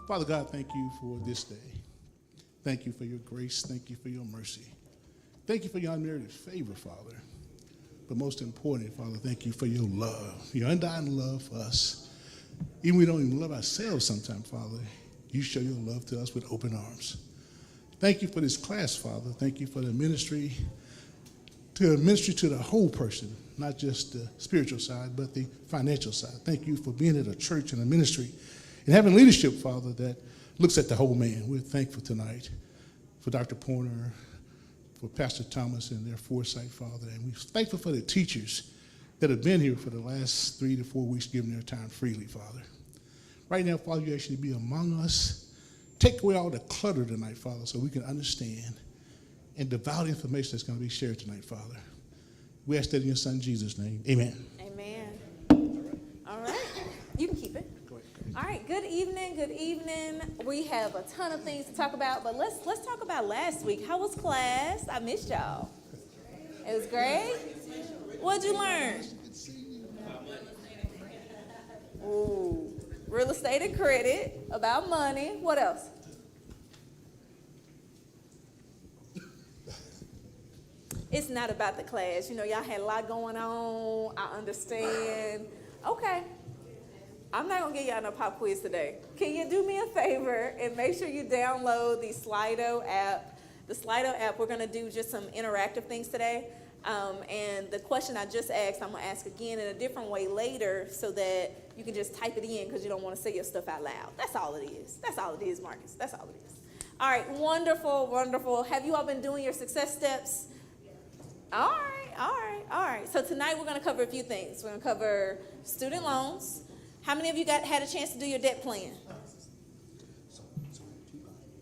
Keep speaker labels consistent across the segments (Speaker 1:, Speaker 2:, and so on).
Speaker 1: Father God, thank you for this day. Thank you for your grace. Thank you for your mercy. Thank you for your unmerited favor, Father. But most importantly, Father, thank you for your love, your undying love for us. Even we don't even love ourselves sometimes, Father. You show your love to us with open arms. Thank you for this class, Father. Thank you for the ministry to the whole person, not just the spiritual side, but the financial side. Thank you for being at a church and a ministry and having leadership, Father, that looks at the whole man. We're thankful tonight for Dr. Porter, for Pastor Thomas and their foresight, Father. And we're thankful for the teachers that have been here for the last 3 to 4 weeks, giving their time freely, Father. Right now, Father, you actually be among us. Take away all the clutter tonight, Father, so we can understand and devout information that's going to be shared tonight, Father. We ask that in your Son, Jesus' name. Amen.
Speaker 2: Amen. All right. You can keep it. Go ahead. All right. Good evening. Good evening. We have a ton of things to talk about, but let's talk about last week. How was class? I missed y'all. It was great. What'd you learn? Ooh, real estate and credit, about money. What else? It's not about the class. You know, y'all had a lot going on. I understand. Okay. I'm not going to give y'all no pop quiz today. Can you do me a favor and make sure you download the Slido app? The Slido app, we're going to do just some interactive things today. And the question I just asked, I'm going to ask again in a different way later so that you can just type it in because you don't want to say your stuff out loud. That's all it is. That's all it is, Marcus. That's all it is. All right. Wonderful, wonderful. Have you all been doing your success steps? All right. So tonight we're going to cover a few things. We're going to cover student loans. How many of you had a chance to do your debt plan?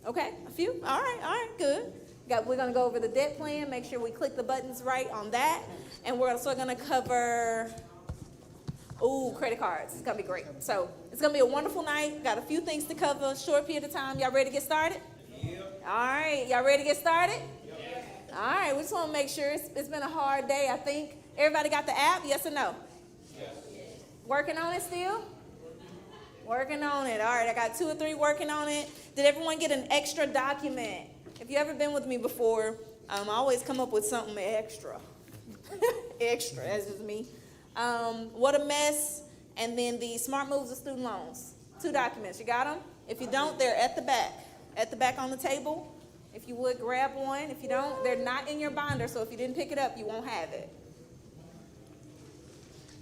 Speaker 2: Okay, a few. All right, good. We're going to go over the debt plan, make sure we click the buttons right on that. And we're also going to cover, credit cards. It's going to be great. So it's going to be a wonderful night. Got a few things to cover, short period of time. Y'all ready to get started? Yep. All right, y'all ready to get started? Yep. All right, we just want to make sure it's been a hard day, I think. Everybody got the app, yes or no? Yes. Working on it still? Working on it. All right, I got 2 or 3 working on it. Did everyone get an extra document? If you ever been with me before, I always come up with something extra. Extra, that's just me. What a mess. And then the smart moves of student loans. 2 documents. You got them? If you don't, they're at the back. At the back on the table. If you would, grab one. If you don't, they're not in your binder, so if you didn't pick it up, you won't have it.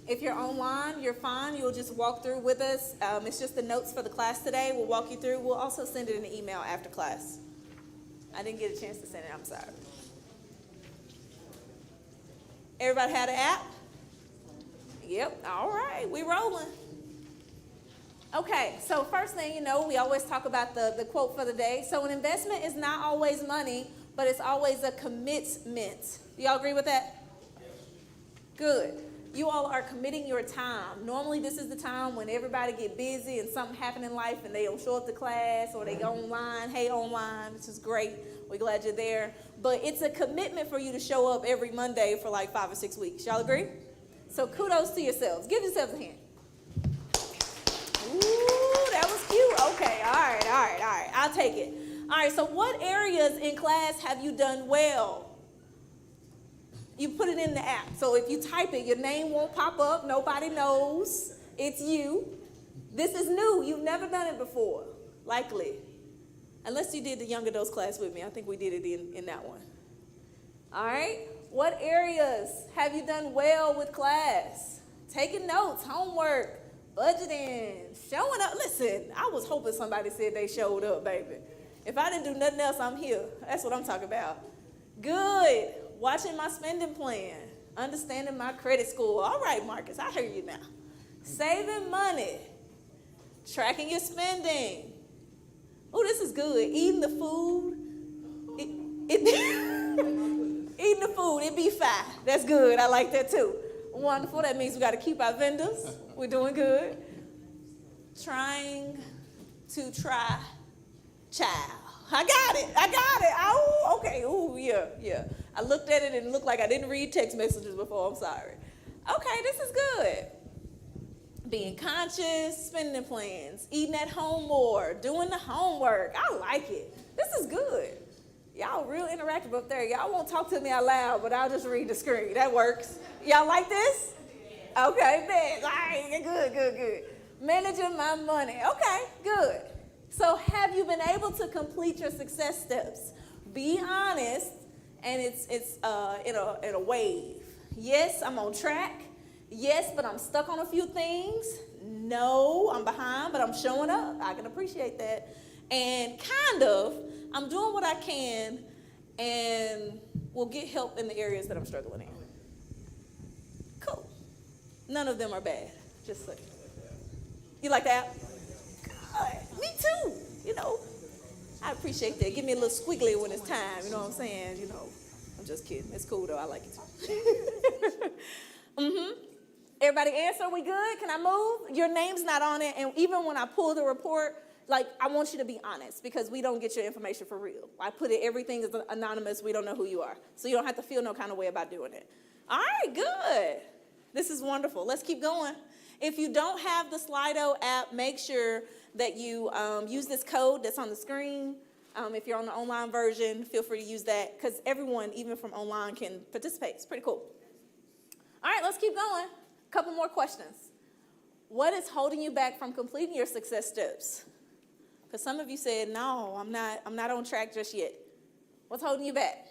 Speaker 2: If you're online, you're fine. You'll just walk through with us. It's just the notes for the class today. We'll walk you through. We'll also send it in an email after class. I didn't get a chance to send it. I'm sorry. Everybody had an app? Yep. All right. We rolling. Okay. So first thing, we always talk about the quote for the day. So an investment is not always money, but it's always a commitment. Do y'all agree with that? Good. You all are committing your time. Normally, this is the time when everybody get busy and something happen in life and they don't show up to class or they go online. Hey, online, which is great. We're glad you're there. But it's a commitment for you to show up every Monday for like 5 or 6 weeks. Y'all agree? So kudos to yourselves. Give yourselves a hand. Ooh, that was cute. Okay, all right. I'll take it. All right, so what areas in class have you done well? You put it in the app. So if you type it, your name won't pop up. Nobody knows it's you. This is new. You've never done it before, likely. Unless you did the young adults class with me. I think we did it in that one. All right. What areas have you done well with class? Taking notes, homework, budgeting, showing up. Listen, I was hoping somebody said they showed up, baby. If I didn't do nothing else, I'm here. That's what I'm talking about. Good. Watching my spending plan, understanding my credit score. All right, Marcus, I hear you now. Saving money, tracking your spending. Oh, this is good. Eating the food. Eating the food, it be fine. That's good. I like that too. Wonderful. That means we got to keep our vendors. We're doing good. Trying to try child. I got it. Oh, okay. Oh, yeah. I looked at it and it looked like I didn't read text messages before. I'm sorry. Okay, this is good. being conscious, spending plans, eating at home more, doing the homework. I like it. This is good. Y'all real interactive up there. Y'all won't talk to me out loud, but I'll just read the screen. That works. Y'all like this? Okay, thanks. All right, good. Managing my money. Okay, good. So have you been able to complete your success steps? Be honest, and it's in a wave. Yes, I'm on track. Yes, but I'm stuck on a few things. No, I'm behind, but I'm showing up. I can appreciate that. And kind of, I'm doing what I can and will get help in the areas that I'm struggling in. Cool. None of them are bad. Just so. You like that? Good. Me too. You know, I appreciate that. Give me a little squiggly when it's time. You know what I'm saying? You know, I'm just kidding. It's cool though. I like it too. Everybody answer? We good? Can I move? Your name's not on it. And even when I pull the report, like, I want you to be honest because we don't get your information for real. I put it, everything is anonymous. We don't know who you are. So you don't have to feel no kind of way about doing it. All right, good. This is wonderful. Let's keep going. If you don't have the Slido app, make sure that you use this code that's on the screen. If you're on the online version, feel free to use that because everyone, even from online, can participate. It's pretty cool. All right, let's keep going. A couple more questions. What is holding you back from completing your success steps? Because some of you said, no, I'm not on track just yet. What's holding you back?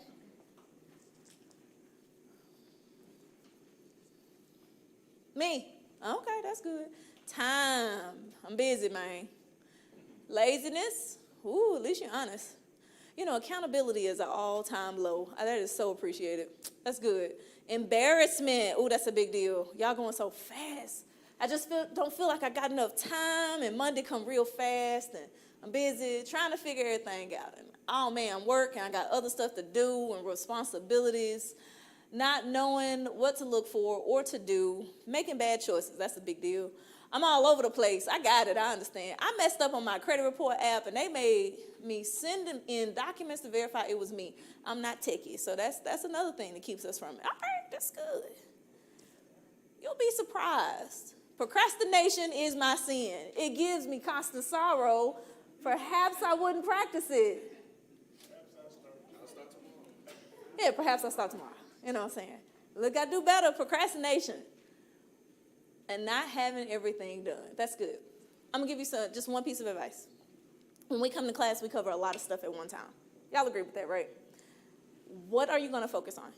Speaker 2: Me. Okay, that's good. Time. I'm busy, man. Laziness. Ooh, at least you're honest. You know, accountability is an all-time low. That is so appreciated. That's good. Embarrassment. Ooh, that's a big deal. Y'all going so fast. I just don't feel like I got enough time, and Monday come real fast, and I'm busy trying to figure everything out. And, oh, man, I'm working. I got other stuff to do and responsibilities. Not knowing what to look for or to do. Making bad choices. That's a big deal. I'm all over the place. I got it. I understand. I messed up on my credit report app, and they made me send them in documents to verify it was me. I'm not techie, so that's another thing that keeps us from it. All right, that's good. You'll be surprised. Procrastination is my sin. It gives me constant sorrow. Perhaps I wouldn't practice it. Yeah, perhaps I'll start tomorrow. You know what I'm saying? Look, I do better. Procrastination. And not having everything done. That's good. I'm going to give you just one piece of advice. When we come to class, we cover a lot of stuff at one time. Y'all agree with that, right? What are you going to focus on?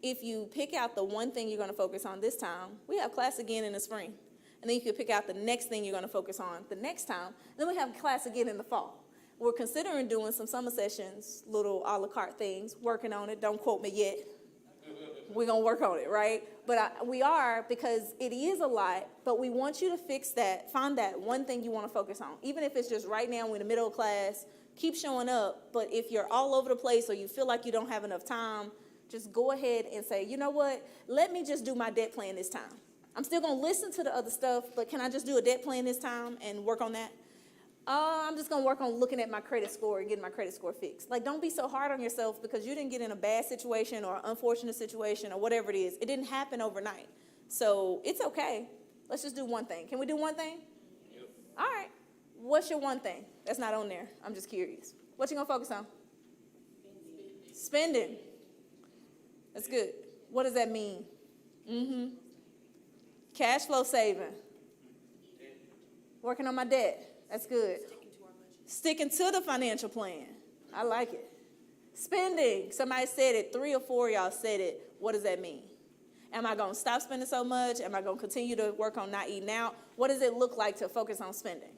Speaker 2: If you pick out the one thing you're going to focus on this time, we have class again in the spring. And then you can pick out the next thing you're going to focus on the next time. And then we have class again in the fall. We're considering doing some summer sessions, little a la carte things, working on it. Don't quote me yet. We're going to work on it, right? But we are, because it is a lot, but we want you to fix that, find that one thing you want to focus on. Even if it's just right now we're in the middle of class, keep showing up. But if you're all over the place or you feel like you don't have enough time, just go ahead and say, you know what, let me just do my debt plan this time. I'm still going to listen to the other stuff, but can I just do a debt plan this time and work on that? I'm just going to work on looking at my credit score and getting my credit score fixed. Like, don't be so hard on yourself because you didn't get in a bad situation or an unfortunate situation or whatever it is. It didn't happen overnight. So it's okay. Let's just do one thing. Can we do one thing? Yep. All right. What's your one thing that's not on there? I'm just curious. What you going to focus on? Spending. That's good. What does that mean? Cash flow saving. Working on my debt. That's good. Sticking to the financial plan. I like it. Spending. Somebody said it. 3 or 4 of y'all said it. What does that mean? Am I going to stop spending so much? Am I going to continue to work on not eating out? What does it look like to focus on spending?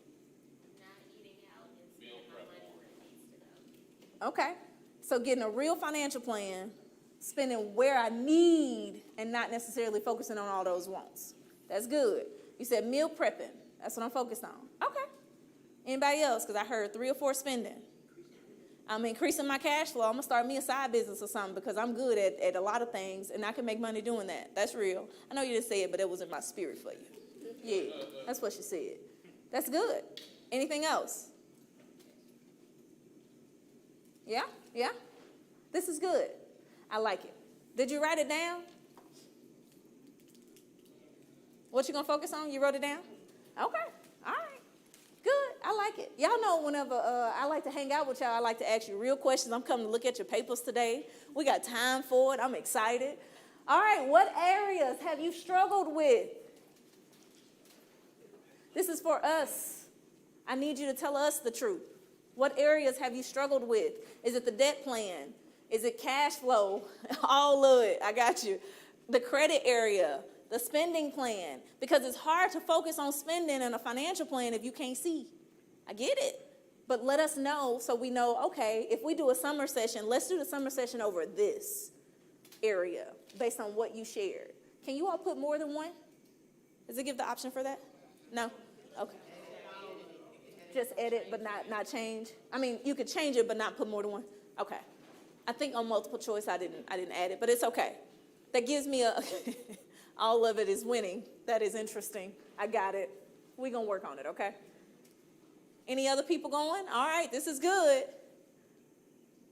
Speaker 3: Not eating out and spending my money where it needs to go.
Speaker 2: Okay. So getting a real financial plan, spending where I need and not necessarily focusing on all those wants. That's good. You said meal prepping. That's what I'm focused on. Okay. Anybody else? Because I heard 3 or 4 spending. I'm increasing my cash flow. I'm going to start me a side business or something because I'm good at a lot of things, and I can make money doing that. That's real. I know you didn't say it, but it was in my spirit for you. Yeah, that's what she said. That's good. Anything else? Yeah? Yeah? This is good. I like it. Did you write it down? What you gonna focus on? You wrote it down? Okay, all right. Good, I like it. Y'all know whenever I like to hang out with y'all, I like to ask you real questions. I'm coming to look at your papers today. We got time for it. I'm excited. All right, what areas have you struggled with? This is for us. I need you to tell us the truth. What areas have you struggled with? Is it the debt plan? Is it cash flow? All of it. I got you. The credit area, the spending plan. Because it's hard to focus on spending in a financial plan if you can't see. I get it. But let us know so we know, okay, if we do a summer session, let's do the summer session over this area based on what you shared. Can you all put more than one? Does it give the option for that? No? Okay. Just edit but not change? I mean, you could change it but not put more than one? Okay. I think on multiple choice I didn't add it, but it's okay. That gives me a, all of it is winning. That is interesting. I got it. We're going to work on it, okay? Any other people going? All right, this is good.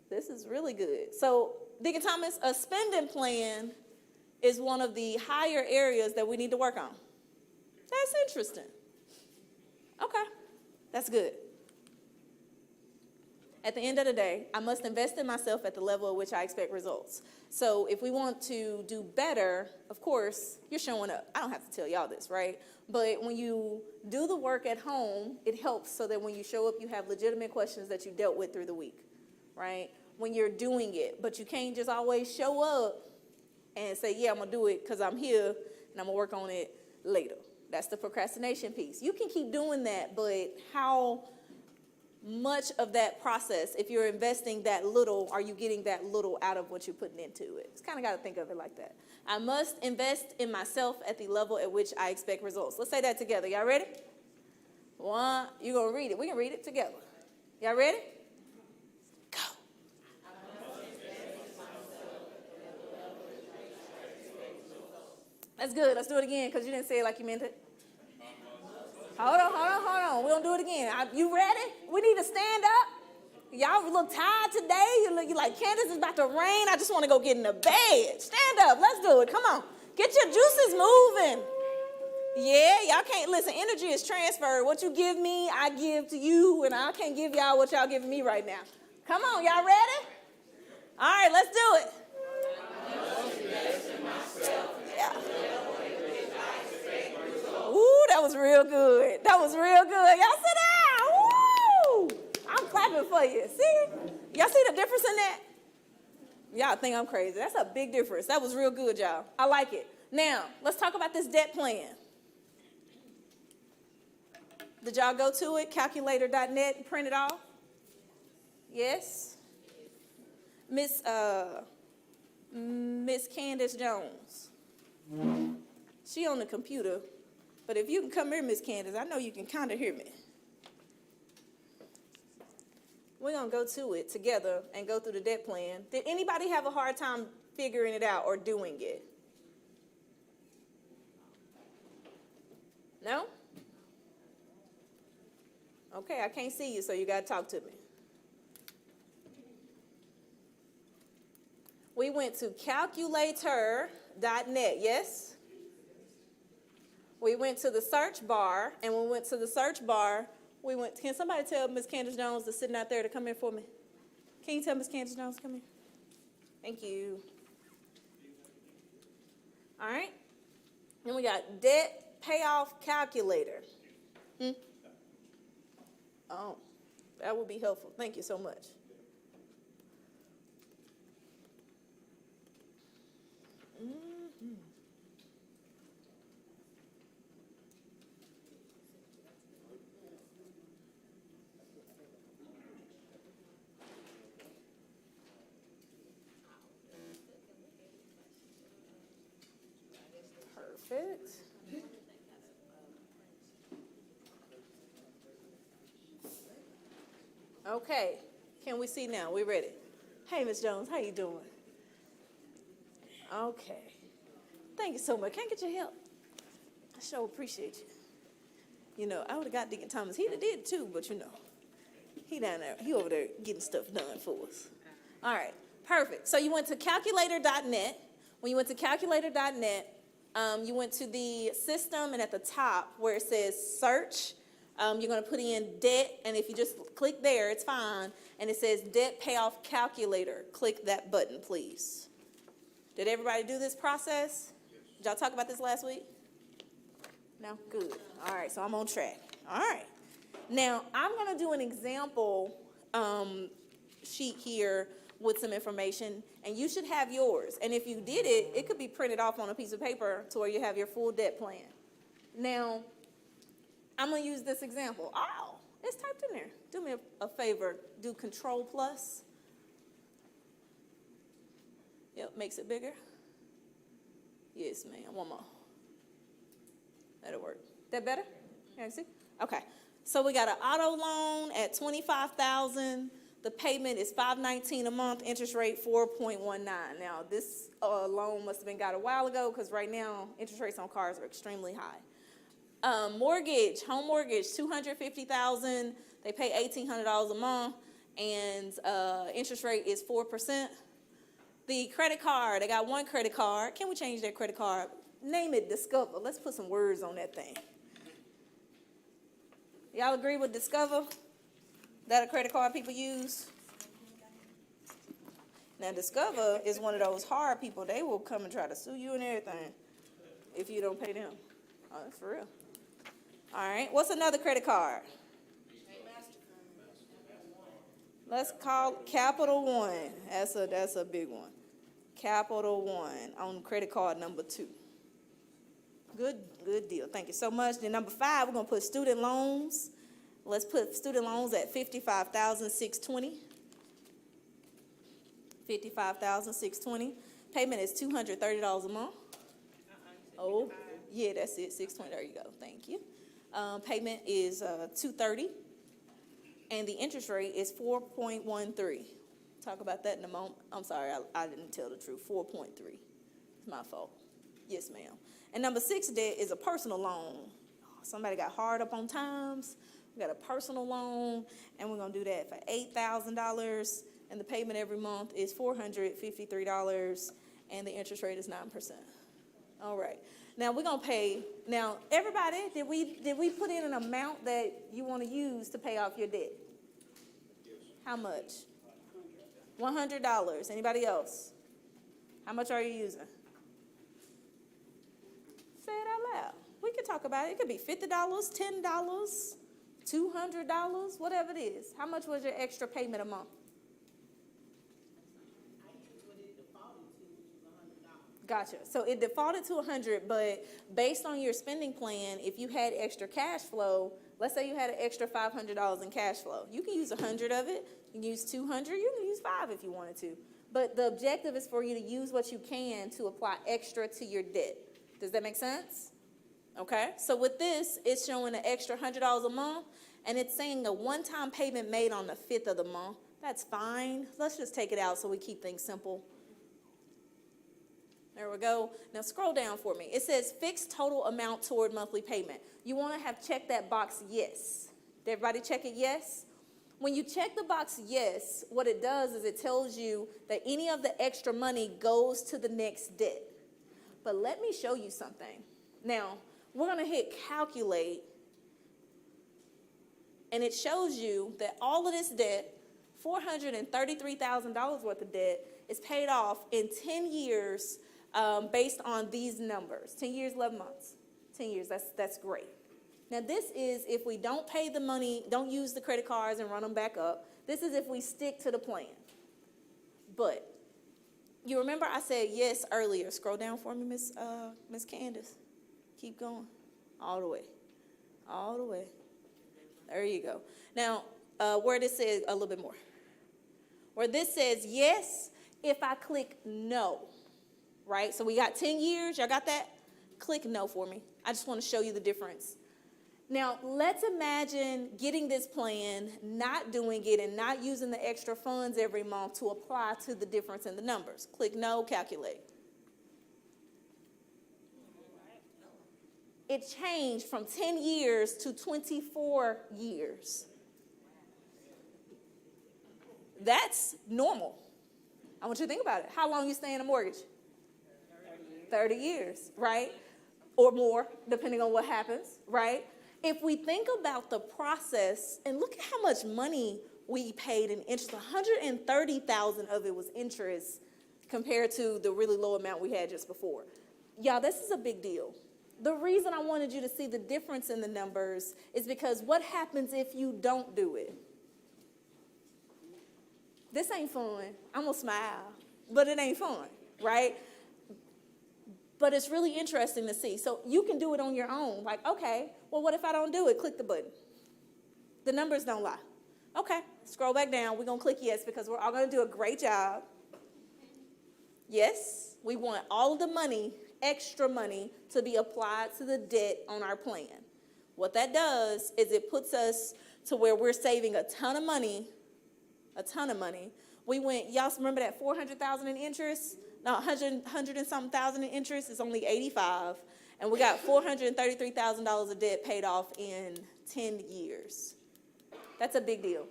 Speaker 2: This is really good. So, Deacon Thomas, a spending plan is one of the higher areas that we need to work on. That's interesting. Okay, that's good. At the end of the day, I must invest in myself at the level at which I expect results. So if we want to do better, of course, you're showing up. I don't have to tell y'all this, right? But when you do the work at home, it helps so that when you show up, you have legitimate questions that you dealt with through the week, right? When you're doing it, but you can't just always show up and say, yeah, I'm going to do it because I'm here and I'm going to work on it later. That's the procrastination piece. You can keep doing that, but how much of that process, if you're investing that little, are you getting that little out of what you're putting into it? It's kind of got to think of it like that. I must invest in myself at the level at which I expect results. Let's say that together. Y'all ready? One, you're going to read it. We can read it together. Y'all ready? Go. That's good. Let's do it again because you didn't say it like you meant it. Hold on. We're going to do it again. You ready? We need to stand up. Y'all look tired today. You like, Candace, it's about to rain. I just want to go get in the bed. Stand up. Let's do it. Come on. Get your juices moving. Yeah, y'all can't, listen, energy is transferred. What you give me, I give to you, and I can't give y'all what y'all giving me right now. Come on, y'all ready? All right, let's do it. Yeah. Ooh, that was real good. That was real good. Y'all sit down. Woo! I'm clapping for you. See? Y'all see the difference in that? Y'all think I'm crazy. That's a big difference. That was real good, y'all. I like it. Now, let's talk about this debt plan. Did y'all go to it, calculator.net, and print it off? Yes? Miss Candace Jones. She on the computer. But if you can come here, Miss Candace, I know you can kind of hear me. We're going to go to it together and go through the debt plan. Did anybody have a hard time figuring it out or doing it? No? Okay, I can't see you, so you got to talk to me. We went to calculator.net, yes? We went to the search bar, and when we went to the search bar, can somebody tell Miss Candace Jones that's sitting out there to come in for me? Can you tell Miss Candace Jones to come in? Thank you. All right. Then we got debt payoff calculator. Oh, that would be helpful. Thank you so much. Perfect. Okay, can we see now? We ready? Hey, Miss Jones, how you doing? Okay. Thank you so much. Can't get your help. I sure appreciate you. You know, I would have got Deacon Thomas. He did too, but you know, he down there. He over there getting stuff done for us. All right, perfect. So you went to calculator.net. When you went to calculator.net, You went to the system, and at the top where it says search, you're going to put in debt, and if you just click there, it's fine. And it says debt payoff calculator. Click that button, please. Did everybody do this process? Did y'all talk about this last week? No? Good. All right, so I'm on track. All right. Now, I'm going to do an example sheet here with some information, and you should have yours. And if you did it, it could be printed off on a piece of paper to where you have your full debt plan. Now, I'm going to use this example. Oh, it's typed in there. Do me a favor. Do Control Plus. Yep, makes it bigger. Yes, ma'am. One more. That'll work. That better? Yeah, see? Okay. So we got an auto loan at $25,000. The payment is $519 a month. Interest rate 4.19. Now this loan must have been got a while ago because right now interest rates on cars are extremely high. Mortgage, home mortgage, $250,000. They pay $1,800 a month, and interest rate is 4%. The credit card, they got one credit card. Can we change that credit card? Name it Discover. Let's put some words on that thing. Y'all agree with Discover? That a credit card people use? Now, Discover is one of those hard people. They will come and try to sue you and everything if you don't pay them. Oh, that's for real. All right. What's another credit card? Let's call Capital One. That's a big one. Capital One on credit card number 2. Good deal. Thank you so much. Then number 5, we're going to put student loans. Let's put student loans at $55,620. $55,620. Payment is $230 a month. Oh, yeah, that's it. $620. There you go. Thank you. Payment is $230, and the interest rate is 4.13. Talk about that in a moment. I'm sorry, I didn't tell the truth. 4.3. It's my fault. Yes, ma'am. And number 6 debt is a personal loan. Somebody got hard up on times. We got a personal loan, and we're going to do that for $8,000, and the payment every month is $453, and the interest rate is 9%. All right. Now, we're going to pay. Now, everybody, did we put in an amount that you want to use to pay off your debt? Yes. How much? $100. Anybody else? How much are you using? Say it out loud. We can talk about it. It could be $50, $10, $200, whatever it is. How much was your extra payment a month? Gotcha. So it defaulted to $100, but based on your spending plan, if you had extra cash flow, let's say you had an extra $500 in cash flow, you can use 100 of it. You can use 200. You can use 5 if you wanted to. But the objective is for you to use what you can to apply extra to your debt. Does that make sense? Okay. So with this, it's showing an extra $100 a month, and it's saying a one-time payment made on the 5th of the month. That's fine. Let's just take it out so we keep things simple. There we go. Now scroll down for me. It says fixed total amount toward monthly payment. You want to have checked that box yes. Did everybody check it yes? When you check the box yes, what it does is it tells you that any of the extra money goes to the next debt. But let me show you something. Now, we're going to hit calculate, and it shows you that all of this debt, $433,000 worth of debt, is paid off in 10 years based on these numbers. 10 years, 11 months. 10 years, that's great. Now, this is if we don't pay the money, don't use the credit cards and run them back up. This is if we stick to the plan. But you remember I said yes earlier. Scroll down for me, Miss Candace. Keep going. All the way. All the way. There you go. Now, where this says a little bit more. Where this says yes, if I click no. Right? So we got 10 years. Y'all got that? Click no for me. I just want to show you the difference. Now, let's imagine getting this plan, not doing it, and not using the extra funds every month to apply to the difference in the numbers. Click no, calculate. It changed from 10 years to 24 years. That's normal. I want you to think about it. How long you stay in a mortgage? 30 years, right? Or more, depending on what happens, right? If we think about the process, and look at how much money we paid in interest, 130,000 of it was interest compared to the really low amount we had just before. Y'all, this is a big deal. The reason I wanted you to see the difference in the numbers is because what happens if you don't do it? This ain't fun. I'm gonna smile, but it ain't fun, right? But it's really interesting to see. So you can do it on your own. Like, okay, well, what if I don't do it? Click the button. The numbers don't lie. Okay, scroll back down. We're gonna click yes because we're all gonna do a great job. Yes, we want all of the money, extra money, to be applied to the debt on our plan. What that does is it puts us to where we're saving a ton of money. We went, y'all remember that 400,000 in interest? No, 100 and something thousand in interest is only 85. And we got $433,000 of debt paid off in 10 years. That's a big deal.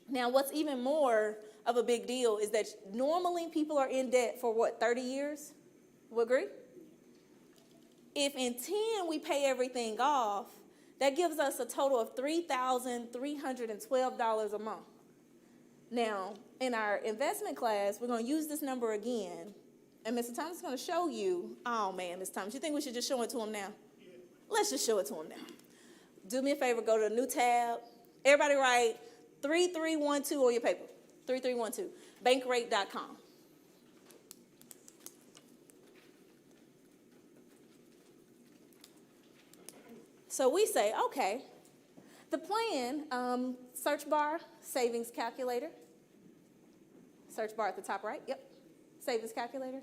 Speaker 2: Now, what's even more of a big deal is that normally people are in debt for what, 30 years? We agree? If in 10 we pay everything off, that gives us a total of $3,312 a month. Now, in our investment class, we're going to use this number again, and Mr. Thomas is going to show you. Oh, man, Mr. Thomas, you think we should just show it to him now? Yeah. Let's just show it to him now. Do me a favor, go to the new tab. Everybody write 3312 on your paper, 3312, bankrate.com. So we say, okay, the plan, search bar, savings calculator. Search bar at the top right, yep, savings calculator.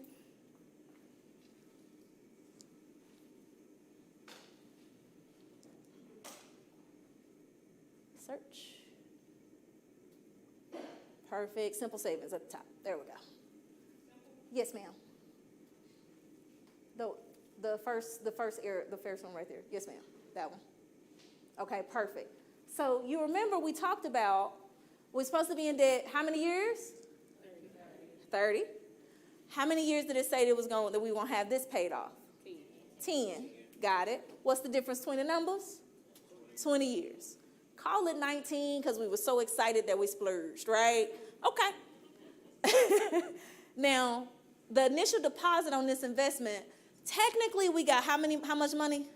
Speaker 2: Search. Perfect, simple savings at the top. There we go. Yes, ma'am. The first one right there. Yes, ma'am. That one. Okay, perfect. So you remember we talked about we're supposed to be in debt how many years? 30. How many years did it say that we won't have this paid off? 10. Got it. What's the difference between the numbers? 20 years. Call it 19 because we were so excited that we splurged, right? Okay. Now, the initial deposit on this investment, technically we got how much money?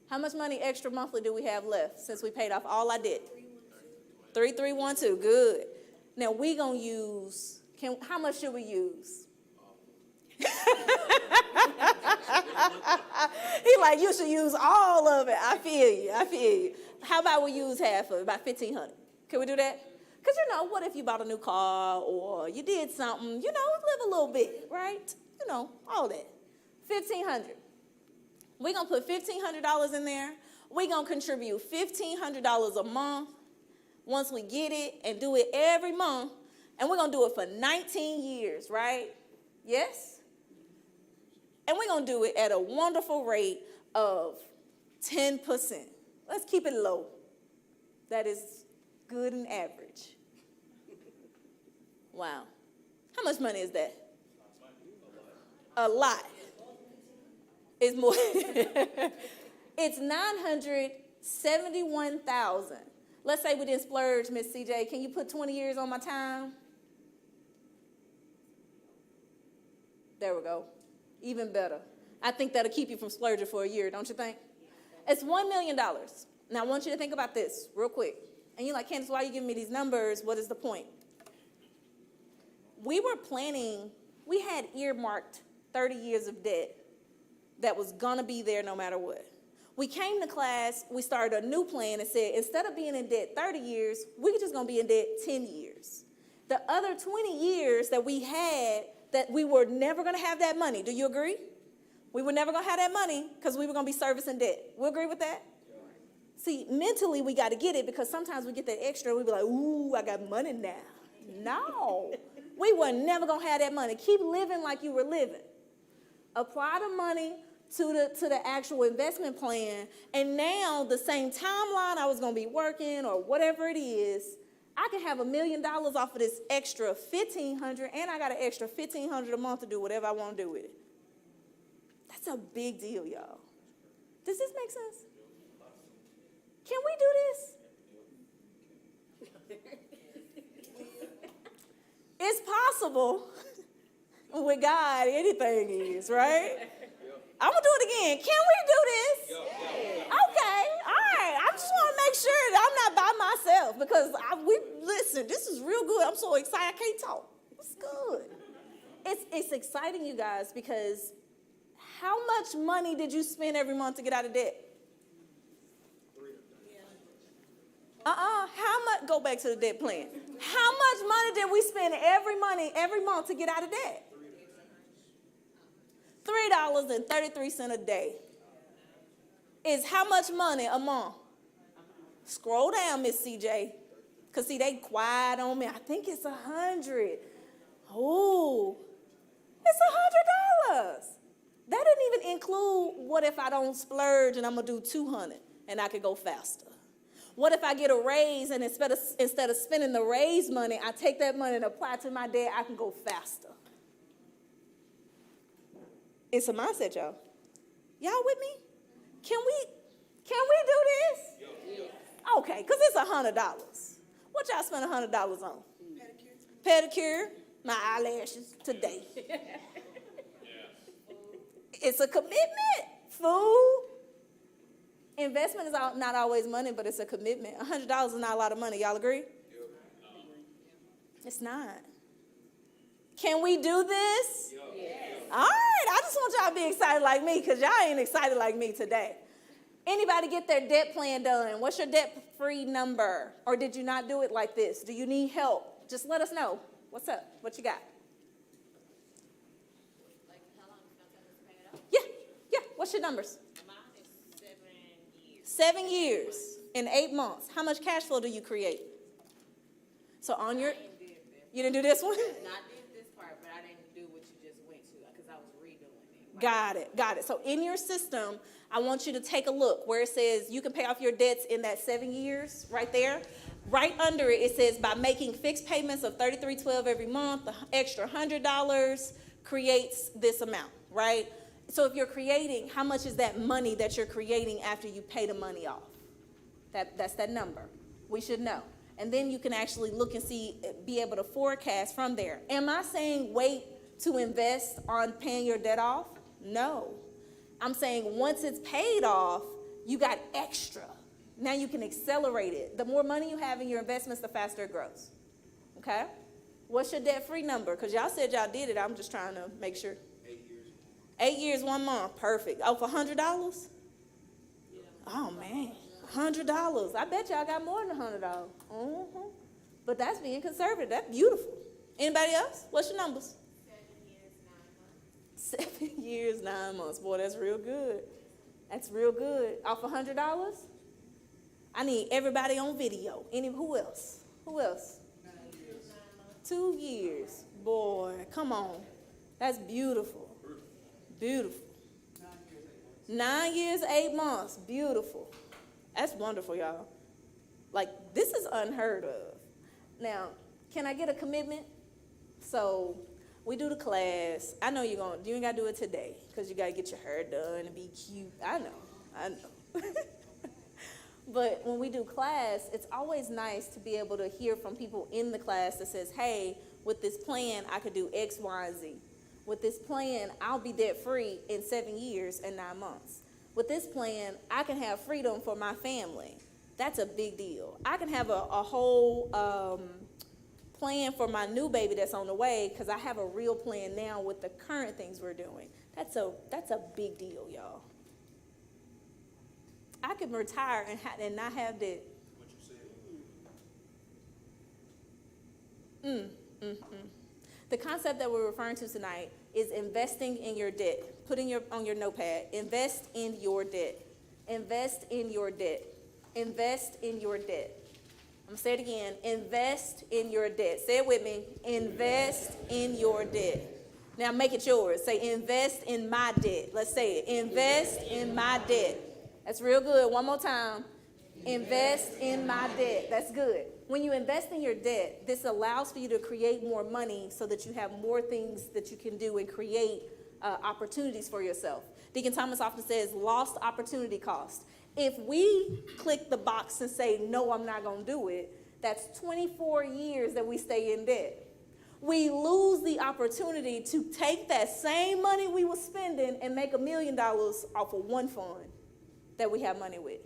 Speaker 2: How much money extra monthly do we have left since we paid off all our debt? 3312, good. Now we gonna use, how much should we use? He like, you should use all of it. I feel you. How about we use half of it, about $1,500? Can we do that? Because what if you bought a new car or you did something, live a little bit, right? All that. $1,500. We're going to put $1,500 in there. We're going to contribute $1,500 a month once we get it and do it every month. And we're going to do it for 19 years, right? Yes? And we're going to do it at a wonderful rate of 10%. Let's keep it low. That is good and average. Wow. How much money is that? A lot. It's more. It's $971,000. Let's say we didn't splurge, Miss CJ. Can you put 20 years on my time? There we go. Even better. I think that'll keep you from splurging for a year, don't you think? It's $1 million. Now, I want you to think about this real quick. And you're like, Candace, why are you giving me these numbers? What is the point? We were planning, we had earmarked 30 years of debt that was going to be there no matter what. We came to class, we started a new plan and said, instead of being in debt 30 years, we're just going to be in debt 10 years. The other 20 years that we had, that we were never going to have that money. Do you agree? We were never going to have that money because we were going to be servicing debt. We agree with that? See, mentally, we got to get it because sometimes we get that extra and we be like, ooh, I got money now. No, we were never going to have that money. Keep living like you were living. Apply the money to the actual investment plan, and now the same timeline I was going to be working or whatever it is, I can have $1 million off of this extra $1,500, and I got an extra $1,500 a month to do whatever I want to do with it. That's a big deal, y'all. Does this make sense? Can we do this? It's possible. With God, anything is, right? I'm going to do it again. Can we do this? Okay, all right. I just want to make sure that I'm not by myself because listen, this is real good. I'm so excited. I can't talk. It's good. It's exciting, you guys, because how much money did you spend every month to get out of debt? How much? Go back to the debt plan. How much money did we spend every month to get out of debt? $3.33 a day is how much money a month? Scroll down, Miss CJ, because see, they quiet on me. I think it's 100. Oh, it's $100. That didn't even include what if I don't splurge and I'm going to do 200 and I could go faster. What if I get a raise and instead of spending the raise money, I take that money and apply it to my debt, I can go faster. It's a mindset, y'all. Y'all with me? Can we do this? Okay, because it's $100. What y'all spend $100 on? Pedicure. My eyelashes today. It's a commitment. Food. Investment is not always money, but it's a commitment. $100 is not a lot of money. Y'all agree? It's not. Can we do this? All right, I just want y'all to be excited like me because y'all ain't excited like me today. Anybody get their debt plan done? What's your debt-free number? Or did you not do it like this? Do you need help? Just let us know. What's up? What you got?
Speaker 3: Like, how long is it going to take us to pay it off?
Speaker 2: Yeah. What's your numbers?
Speaker 3: Mine is 7 years.
Speaker 2: 7 years in 8 months. How much cash flow do you create? So on your, you didn't do this one?
Speaker 3: I did this part, but I didn't do what you just went to because I was redoing it.
Speaker 2: Got it. So in your system, I want you to take a look where it says you can pay off your debts in that 7 years right there. Right under it, it says by making fixed payments of $33.12 every month, the extra $100 creates this amount, right? So if you're creating, how much is that money that you're creating after you pay the money off? That's that number. We should know. And then you can actually look and be able to forecast from there. Am I saying wait to invest on paying your debt off? No. I'm saying once it's paid off, you got extra. Now you can accelerate it. The more money you have in your investments, the faster it grows. Okay? What's your debt-free number? Because y'all said y'all did it. I'm just trying to make sure.
Speaker 4: 8 years.
Speaker 2: 8 years, 1 month. Perfect. Oh, for $100? Oh, man. $100. I bet y'all got more than $100. Mm-hmm. But that's being conservative. That's beautiful. Anybody else? What's your numbers? 7 years, 9 months. Boy, that's real good. That's real good. Off $100? I need everybody on video. Who else? 2 years. Boy, come on. That's beautiful. Beautiful. 9 years, 8 months. Beautiful. That's wonderful, y'all. Like, this is unheard of. Now, can I get a commitment? So, we do the class. I know you ain't got to do it today because you got to get your hair done and be cute. I know. But when we do class, it's always nice to be able to hear from people in the class that says, hey, with this plan, I could do X, Y, and Z. With this plan, I'll be debt-free in 7 years and 9 months. With this plan, I can have freedom for my family. That's a big deal. I can have a whole plan for my new baby that's on the way because I have a real plan now with the current things we're doing. That's a big deal, y'all. I could retire and not have debt.
Speaker 4: What you said.
Speaker 2: The concept that we're referring to tonight is investing in your debt. Put on your notepad. Invest in your debt. Invest in your debt. Invest in your debt. I'm going to say it again. Invest in your debt. Say it with me. Invest in your debt. Now make it yours. Say invest in my debt. Let's say it. Invest in my debt. That's real good. One more time. Invest in my debt. That's good. When you invest in your debt, this allows for you to create more money so that you have more things that you can do and create opportunities for yourself. Deacon Thomas often says lost opportunity cost. If we click the box and say, no, I'm not going to do it, that's 24 years that we stay in debt. We lose the opportunity to take that same money we were spending and make $1 million off of one fund that we have money with.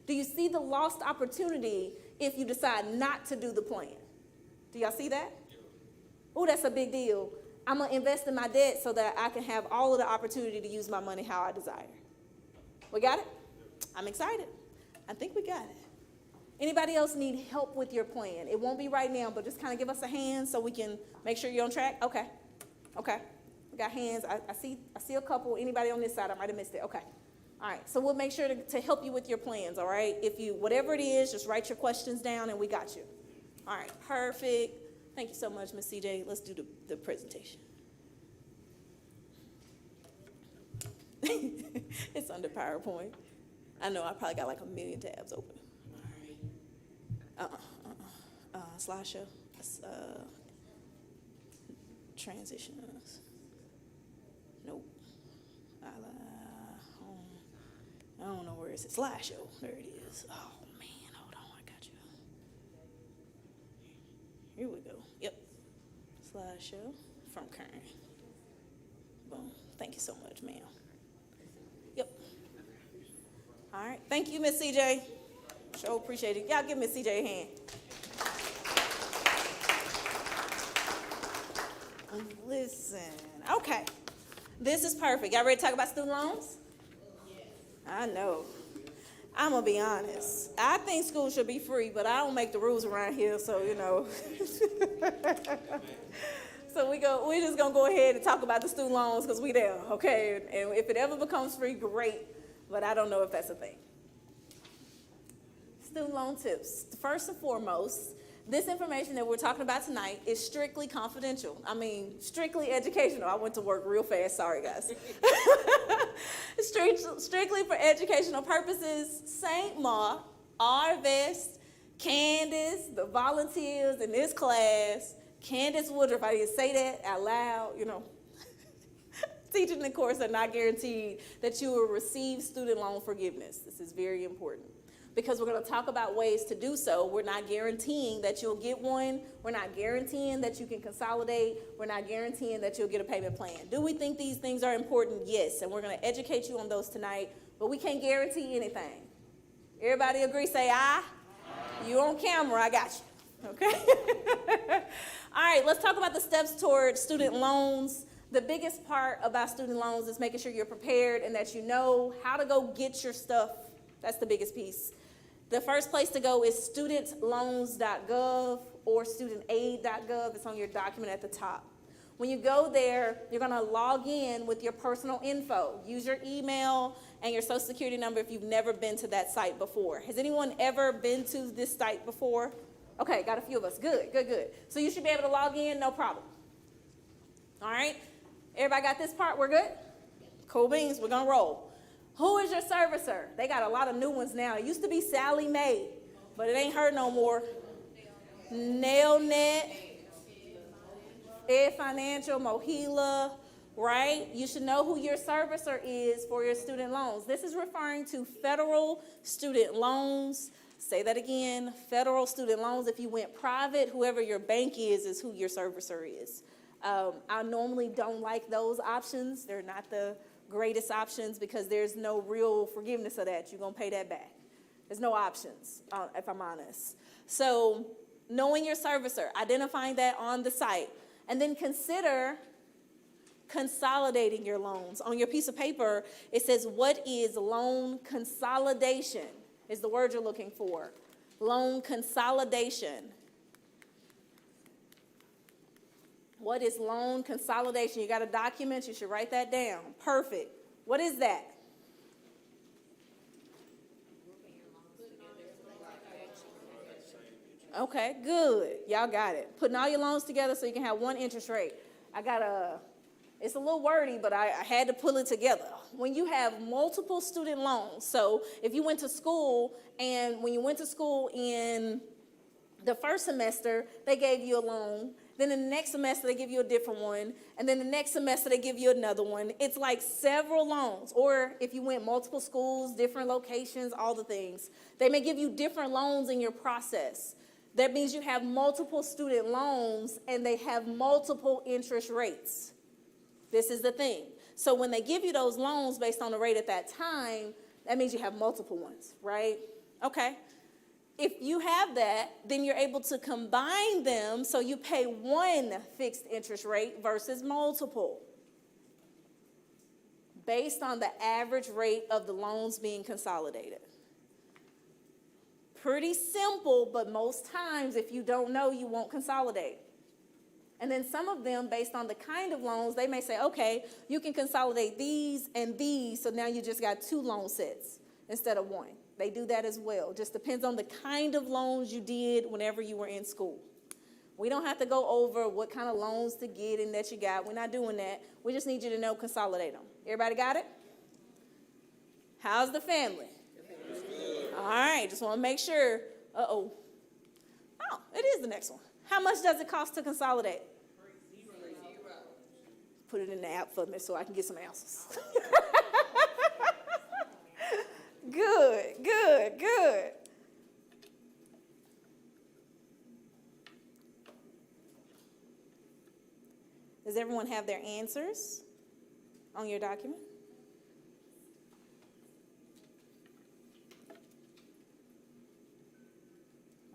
Speaker 2: Do you see the lost opportunity if you decide not to do the plan? Do y'all see that? Oh, that's a big deal. I'm going to invest in my debt so that I can have all of the opportunity to use my money how I desire. We got it? I'm excited. I think we got it. Anybody else need help with your plan? It won't be right now, but just kind of give us a hand so we can make sure you're on track. Okay. We got hands. I see a couple. Anybody on this side? I might have missed it. Okay. All right. So we'll make sure to help you with your plans, all right? If you, whatever it is, just write your questions down and we got you. All right. Perfect. Thank you so much, Ms. CJ. Let's do the presentation. It's under PowerPoint. I know I probably got like 1 million tabs open. Slideshow. Transitions. Nope. I don't know where it's at. Slideshow. There it is. Oh man, hold on, I got you. Here we go. Yep. Slideshow from current. Boom. Thank you so much, ma'am. Yep. All right. Thank you, Miss CJ. Sure appreciate it. Y'all give Miss CJ a hand. Listen. Okay. This is perfect. Y'all ready to talk about student loans? I know. I'm going to be honest. I think school should be free, but I don't make the rules around here, so, you know. So we're just going to go ahead and talk about the student loans because we there, okay? And if it ever becomes free, great, but I don't know if that's a thing. Student loan tips. First and foremost, this information that we're talking about tonight is strictly confidential. I mean, strictly educational. I went to work real fast. Sorry, guys. Strictly for educational purposes. St. Mark, Arvest, Candace, the volunteers in this class, Candace Woodruff, I didn't say that out loud, you know. Teaching the course are not guaranteed that you will receive student loan forgiveness. This is very important. Because we're going to talk about ways to do so. We're not guaranteeing that you'll get one. We're not guaranteeing that you can consolidate. We're not guaranteeing that you'll get a payment plan. Do we think these things are important? Yes, and we're going to educate you on those tonight, but we can't guarantee anything. Everybody agree? Say aye. Aye. You on camera, I got you. Okay? All right, let's talk about the steps toward student loans. The biggest part about student loans is making sure you're prepared and that you know how to go get your stuff. That's the biggest piece. The first place to go is studentloans.gov or studentaid.gov. It's on your document at the top. When you go there, you're going to log in with your personal info. Use your email and your social security number if you've never been to that site before. Has anyone ever been to this site before? Okay, got a few of us. Good. So you should be able to log in, no problem. All right? Everybody got this part? We're good? Cool beans. We're going to roll. Who is your servicer? They got a lot of new ones now. It used to be Sally Mae, but it ain't her no more. NailNet, Ed Financial, Mohila, right? You should know who your servicer is for your student loans. This is referring to federal student loans. Say that again, federal student loans. If you went private, whoever your bank is who your servicer is. I normally don't like those options. They're not the greatest options because there's no real forgiveness of that. You're going to pay that back. There's no options, if I'm honest. So knowing your servicer, identifying that on the site, and then consider consolidating your loans. On your piece of paper, it says, what is loan consolidation? Is the word you're looking for. Loan consolidation. What is loan consolidation? You got a document, you should write that down. Perfect. What is that? Okay, good. Y'all got it. Putting all your loans together so you can have one interest rate. It's a little wordy, but I had to pull it together. when you have multiple student loans, so if you went to school and when you went to school in the first semester, they gave you a loan. Then in the next semester, they give you a different one. And then the next semester, they give you another one. It's like several loans. Or if you went multiple schools, different locations, all the things. They may give you different loans in your process. That means you have multiple student loans and they have multiple interest rates. This is the thing. So when they give you those loans based on the rate at that time, that means you have multiple ones, right? Okay. If you have that, then you're able to combine them so you pay one fixed interest rate versus multiple based on the average rate of the loans being consolidated. Pretty simple, but most times if you don't know, you won't consolidate. And then some of them, based on the kind of loans, they may say, okay, you can consolidate these and these, so now you just got 2 loan sets instead of 1. They do that as well. Just depends on the kind of loans you did whenever you were in school. We don't have to go over what kind of loans to get and that you got. We're not doing that. We just need you to know, consolidate them. Everybody got it? How's the family? All right, just want to make sure. Oh, it is the next one. How much does it cost to consolidate? Put it in the app for me so I can get some answers. Good. Does everyone have their answers on your document?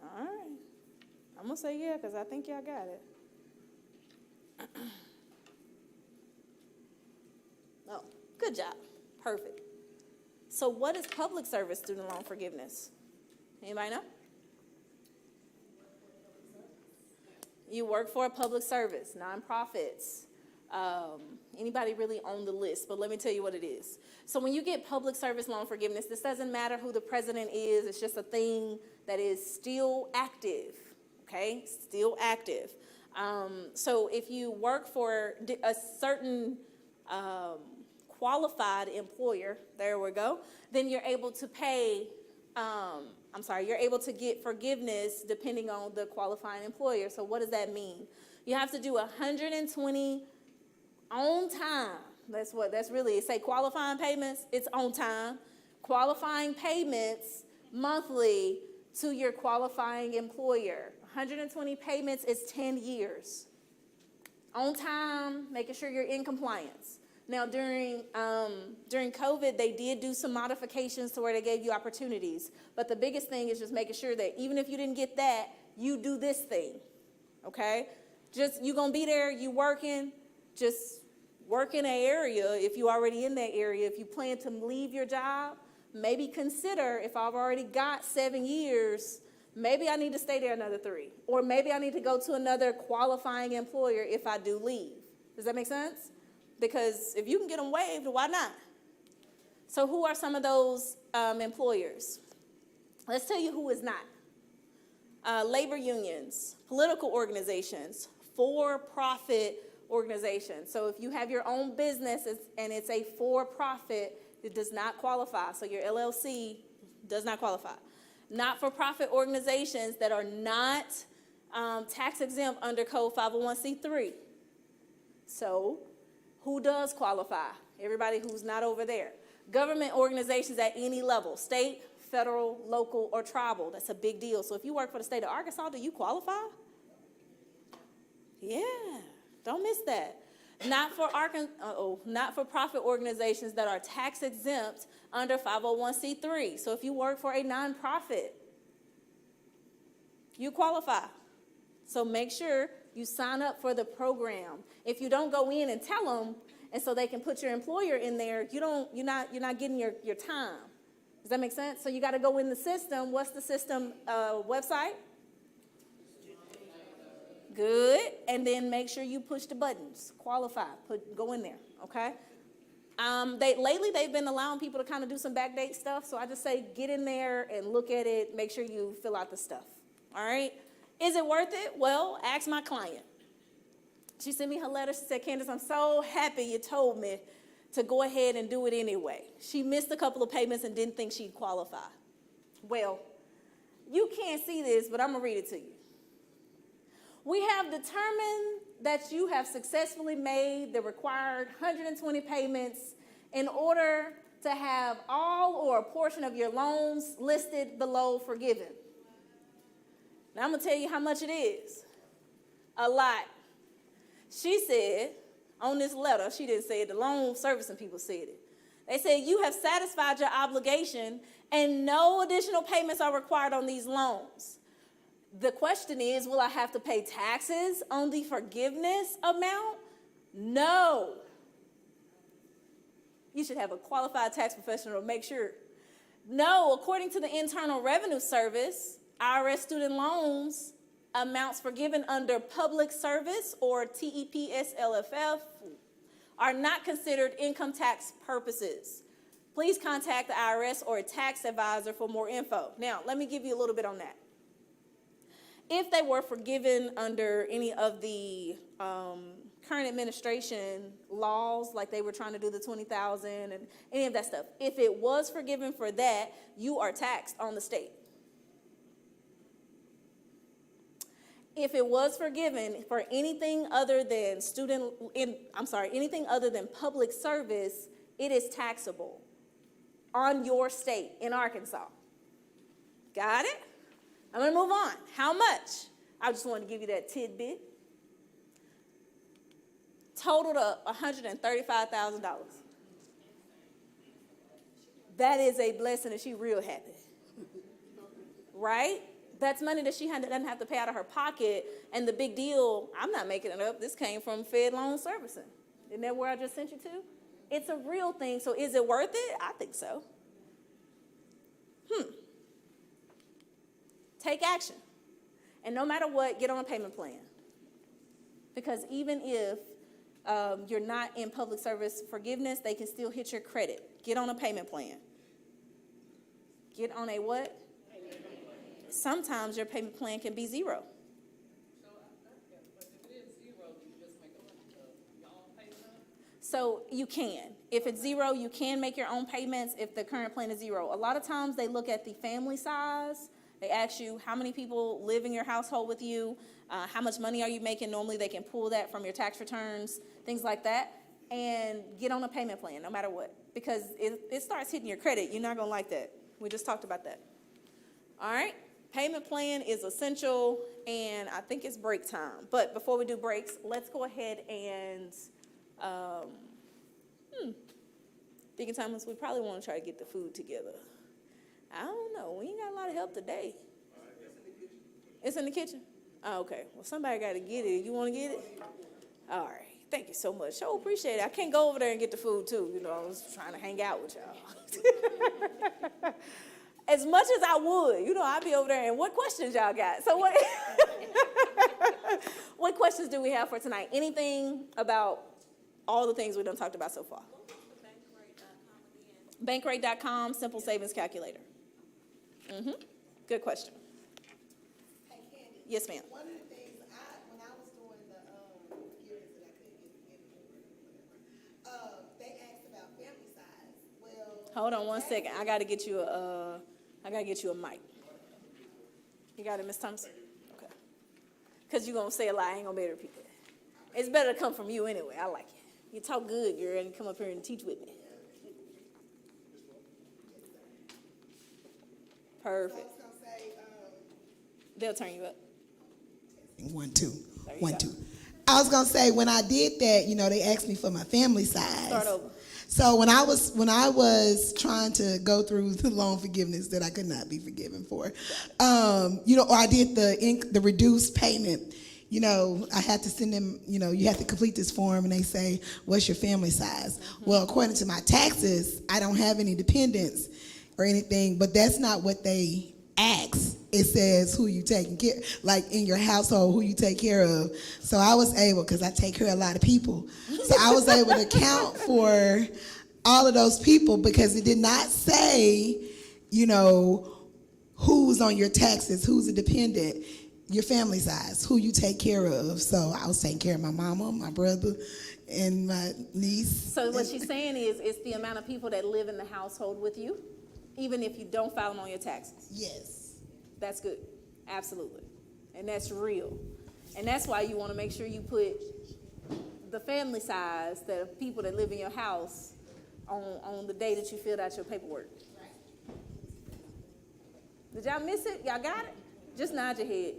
Speaker 2: All right. I'm going to say yeah because I think y'all got it. Oh, good job. Perfect. So what is public service student loan forgiveness? Anybody know? You work for a public service, nonprofits, anybody really on the list, but let me tell you what it is. So when you get public service loan forgiveness, this doesn't matter who the president is, it's just a thing that is still active, okay? Still active. So if you work for a certain qualified employer, there we go, then you're able to pay, you're able to get forgiveness depending on the qualifying employer. So what does that mean? You have to do 120 on time. That's really, say qualifying payments, it's on time. Qualifying payments monthly to your qualifying employer. 120 payments is 10 years. On time, making sure you're in compliance. Now, during COVID, they did do some modifications to where they gave you opportunities. But the biggest thing is just making sure that even if you didn't get that, you do this thing, okay? Just, you're going to be there, you working, just work in an area if you're already in that area. If you plan to leave your job, maybe consider, if I've already got 7 years, maybe I need to stay there another 3. Or maybe I need to go to another qualifying employer if I do leave. Does that make sense? Because if you can get them waived, why not? So who are some of those employers? Let's tell you who is not. Labor unions, political organizations, for-profit organizations. So if you have your own business and it's a for-profit, it does not qualify. So your LLC does not qualify. Not-for-profit organizations that are not tax exempt under Code 501c3. So who does qualify? Everybody who's not over there. Government organizations at any level, state, federal, local, or tribal. That's a big deal. So if you work for the state of Arkansas, do you qualify? Yeah, don't miss that. Not-for-profit organizations that are tax exempt under 501c3. So if you work for a nonprofit, you qualify. So make sure you sign up for the program. If you don't go in and tell them, and so they can put your employer in there, you're not getting your time. Does that make sense? So you got to go in the system. What's the system website? Good. And then make sure you push the buttons. Qualify. Go in there. Okay. Lately they've been allowing people to kind of do some backdate stuff. So I just say get in there and look at it. Make sure you fill out the stuff. All right. Is it worth it? Well, ask my client. She sent me her letter. She said, Candace, I'm so happy you told me to go ahead and do it anyway. She missed a couple of payments and didn't think she'd qualify. Well, you can't see this, but I'm going to read it to you. We have determined that you have successfully made the required 120 payments in order to have all or a portion of your loans listed below forgiven. Now, I'm going to tell you how much it is. A lot. She said on this letter, she didn't say it, the loan servicing people said it. They said, you have satisfied your obligation and no additional payments are required on these loans. The question is, will I have to pay taxes on the forgiveness amount? No. You should have a qualified tax professional to make sure. No, according to the Internal Revenue Service, IRS student loans amounts forgiven under public service or TEPS-LFF are not considered income tax purposes. Please contact the IRS or a tax advisor for more info. Now, let me give you a little bit on that. If they were forgiven under any of the current administration laws, like they were trying to do the 20,000 and any of that stuff, if it was forgiven for that, you are taxed on the state. If it was forgiven for anything other than anything other than public service, it is taxable on your state in Arkansas. Got it? I'm going to move on. How much? I just wanted to give you that tidbit. Totaled up $135,000. That is a blessing and she's real happy. Right? That's money that she doesn't have to pay out of her pocket. And the big deal, I'm not making it up, this came from Fed Loan Servicing. Isn't that where I just sent you to? It's a real thing, so is it worth it? I think so. Take action. And no matter what, get on a payment plan. Because even if you're not in public service forgiveness, they can still hit your credit. Get on a payment plan. Get on a what? Sometimes your payment plan can be zero.
Speaker 5: But if it is zero, you just make your own payment?
Speaker 2: So you can. If it's zero, you can make your own payments if the current plan is zero. A lot of times they look at the family size. They ask you how many people live in your household with you, how much money are you making. Normally they can pull that from your tax returns, things like that, and get on a payment plan no matter what. Because it starts hitting your credit. You're not going to like that. We just talked about that. All right? Payment plan is essential, and I think it's break time. But before we do breaks, let's go ahead and, Deacon Thomas, we probably want to try to get the food together. I don't know. We ain't got a lot of help today. It's in the kitchen? Oh, okay. Well, somebody got to get it. You want to get it? All right. Thank you so much. So appreciate it. I can't go over there and get the food, too. You know, I was trying to hang out with y'all. As much as I would, you know, I'd be over there, and what questions y'all got? So what questions do we have for tonight? Anything about all the things we done talked about so far? Bankrate.com, simple savings calculator. Good question.
Speaker 4: Hey, Candy.
Speaker 2: Yes, ma'am.
Speaker 4: One of the things when I was doing the forgiveness that I couldn't get forgiven, they asked about family size. Well,
Speaker 2: Hold on one second. I gotta get you a mic. You got it, Miss Thompson? Okay. Because you're gonna say a lie, I ain't gonna be able to repeat that. It's better to come from you anyway. I like it. You talk good, girl, and come up here and teach with me. Perfect.
Speaker 4: I was gonna say,
Speaker 2: They'll turn you up.
Speaker 4: 1, 2,
Speaker 2: There you
Speaker 4: 1,
Speaker 2: go.
Speaker 4: 2. I was gonna say when I did that, you know, they asked me for my family size.
Speaker 2: Start over.
Speaker 4: So when I was trying to go through the loan forgiveness that I could not be forgiven for, you know, or I did the reduced payment. You know, I had to send them, you know, you have to complete this form, and they say, what's your family size? Well, according to my taxes, I don't have any dependents or anything, but that's not what they ask. It says who you taking care, like in your household, who you take care of. So I was able, because I take care of a lot of people, so I was able to count for all of those people, because it did not say, you know, who's on your taxes, who's a dependent. your family size, who you take care of. So I was taking care of my mama, my brother, and my niece.
Speaker 2: So what she's saying is it's the amount of people that live in the household with you, even if you don't file them on your taxes.
Speaker 4: Yes.
Speaker 2: That's good. Absolutely. And that's real. And that's why you want to make sure you put the family size, the people that live in your house, on the day that you filled out your paperwork. Did y'all miss it? Y'all got it? Just nod your head.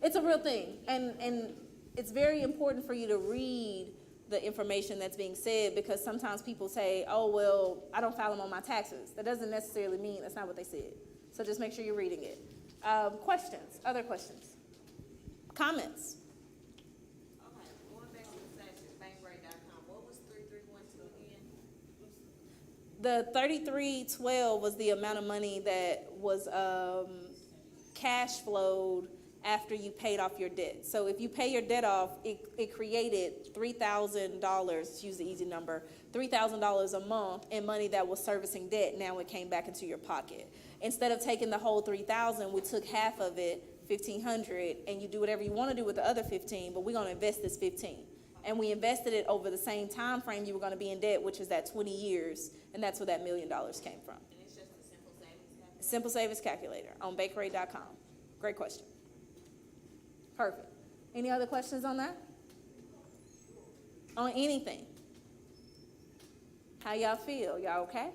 Speaker 2: It's a real thing. And it's very important for you to read the information that's being said, because sometimes people say, oh, well, I don't file them on my taxes. That doesn't necessarily mean that's not what they said. So just make sure you're reading it. Questions? Other questions? Comments?
Speaker 5: Okay, going back to the section, bankrate.com, what was 3312 again?
Speaker 2: The 3312 was the amount of money that was cash flowed after you paid off your debt. So if you pay your debt off, it created $3,000, use the easy number, $3,000 a month in money that was servicing debt. Now it came back into your pocket. Instead of taking the whole $3,000, we took half of it, $1,500, and you do whatever you want to do with the other $15, but we're going to invest this $15. And we invested it over the same time frame you were going to be in debt, which was that 20 years, and that's where that $1 million came from.
Speaker 5: And it's just a simple savings calculator?
Speaker 2: Simple savings calculator on bankrate.com. Great question. Perfect. Any other questions on that? On anything? How y'all feel? Y'all okay?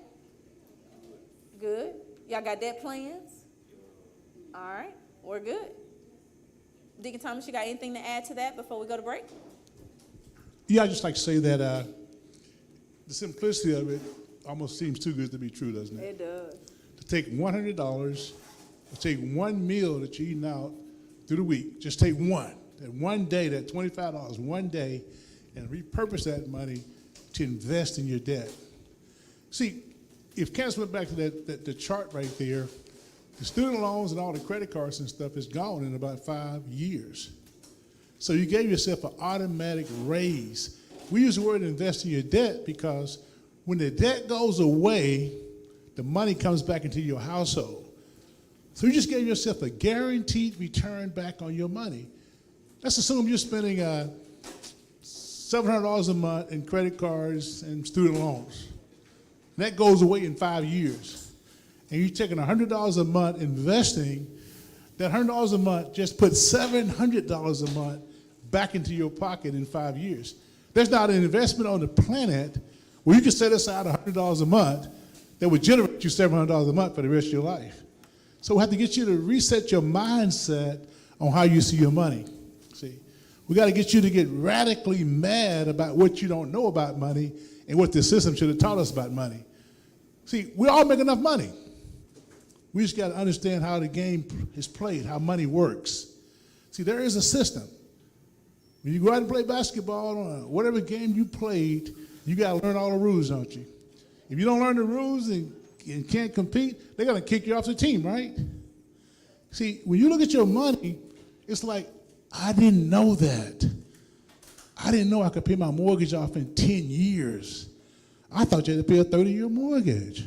Speaker 2: Good? Y'all got debt plans? All right, we're good. Deacon Thomas, you got anything to add to that before we go to break?
Speaker 1: Yeah, I'd just like to say that the simplicity of it almost seems too good to be true, doesn't it?
Speaker 2: It does.
Speaker 1: To take $100, to take one meal that you're eating out through the week, just take one day, that $25, one day, and repurpose that money to invest in your debt. See, if Candace went back to the chart right there, the student loans and all the credit cards and stuff is gone in about 5 years. So you gave yourself an automatic raise. We use the word invest in your debt because when the debt goes away, the money comes back into your household. So you just gave yourself a guaranteed return back on your money. Let's assume you're spending $700 a month in credit cards and student loans. That goes away in 5 years. And you're taking $100 a month investing. That $100 a month just puts $700 a month back into your pocket in 5 years. There's not an investment on the planet where you can set aside $100 a month that would generate you $700 a month for the rest of your life. So we have to get you to reset your mindset on how you see your money. See, we got to get you to get radically mad about what you don't know about money and what the system should have taught us about money. See, we all make enough money. We just got to understand how the game is played, how money works. See, there is a system. When you go out and play basketball or whatever game you played, you got to learn all the rules, don't you? If you don't learn the rules and can't compete, they're going to kick you off the team, right? See, when you look at your money, it's like, I didn't know that. I didn't know I could pay my mortgage off in 10 years. I thought you had to pay a 30-year mortgage.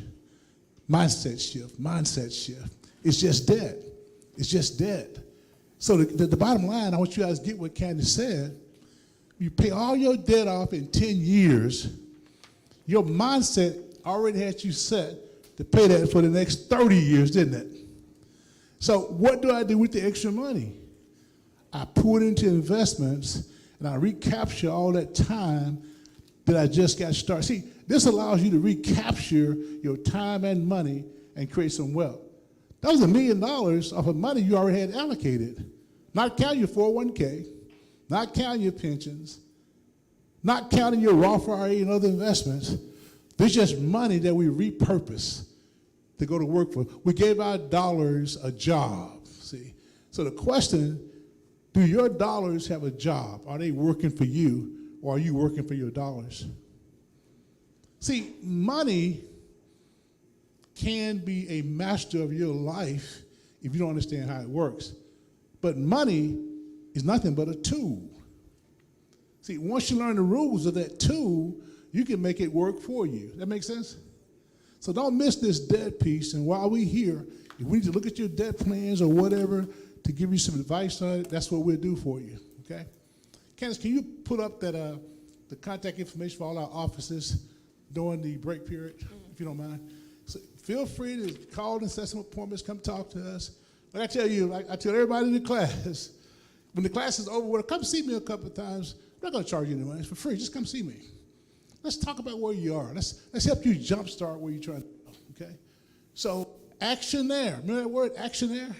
Speaker 1: Mindset shift. It's just debt. It's just debt. So the bottom line, I want you guys to get what Candace said. You pay all your debt off in 10 years, your mindset already had you set to pay that for the next 30 years, didn't it? So what do I do with the extra money? I pour it into investments, and I recapture all that time that I just got started. See, this allows you to recapture your time and money and create some wealth. That was $1 million off of money you already had allocated. Not counting your 401k, not counting your pensions, not counting your Roth IRA and other investments. There's just money that we repurpose to go to work for. We gave our dollars a job, see. So the question, do your dollars have a job? Are they working for you, or are you working for your dollars? See, money can be a master of your life if you don't understand how it works. But money is nothing but a tool. See, once you learn the rules of that tool, you can make it work for you. That makes sense? So don't miss this debt piece. And while we're here, if we need to look at your debt plans or whatever to give you some advice on it, that's what we'll do for you, okay? Candace, can you put up that the contact information for all our offices during the break period, if you don't mind? So feel free to call and set some appointments, come talk to us. Like I tell you, like I tell everybody in the class, when the class is over, well, come see me a couple of times. I'm not going to charge you any money. It's for free. Just come see me. Let's talk about where you are. Let's help you jumpstart where you're trying to go, okay? So action there. Remember that word, action there?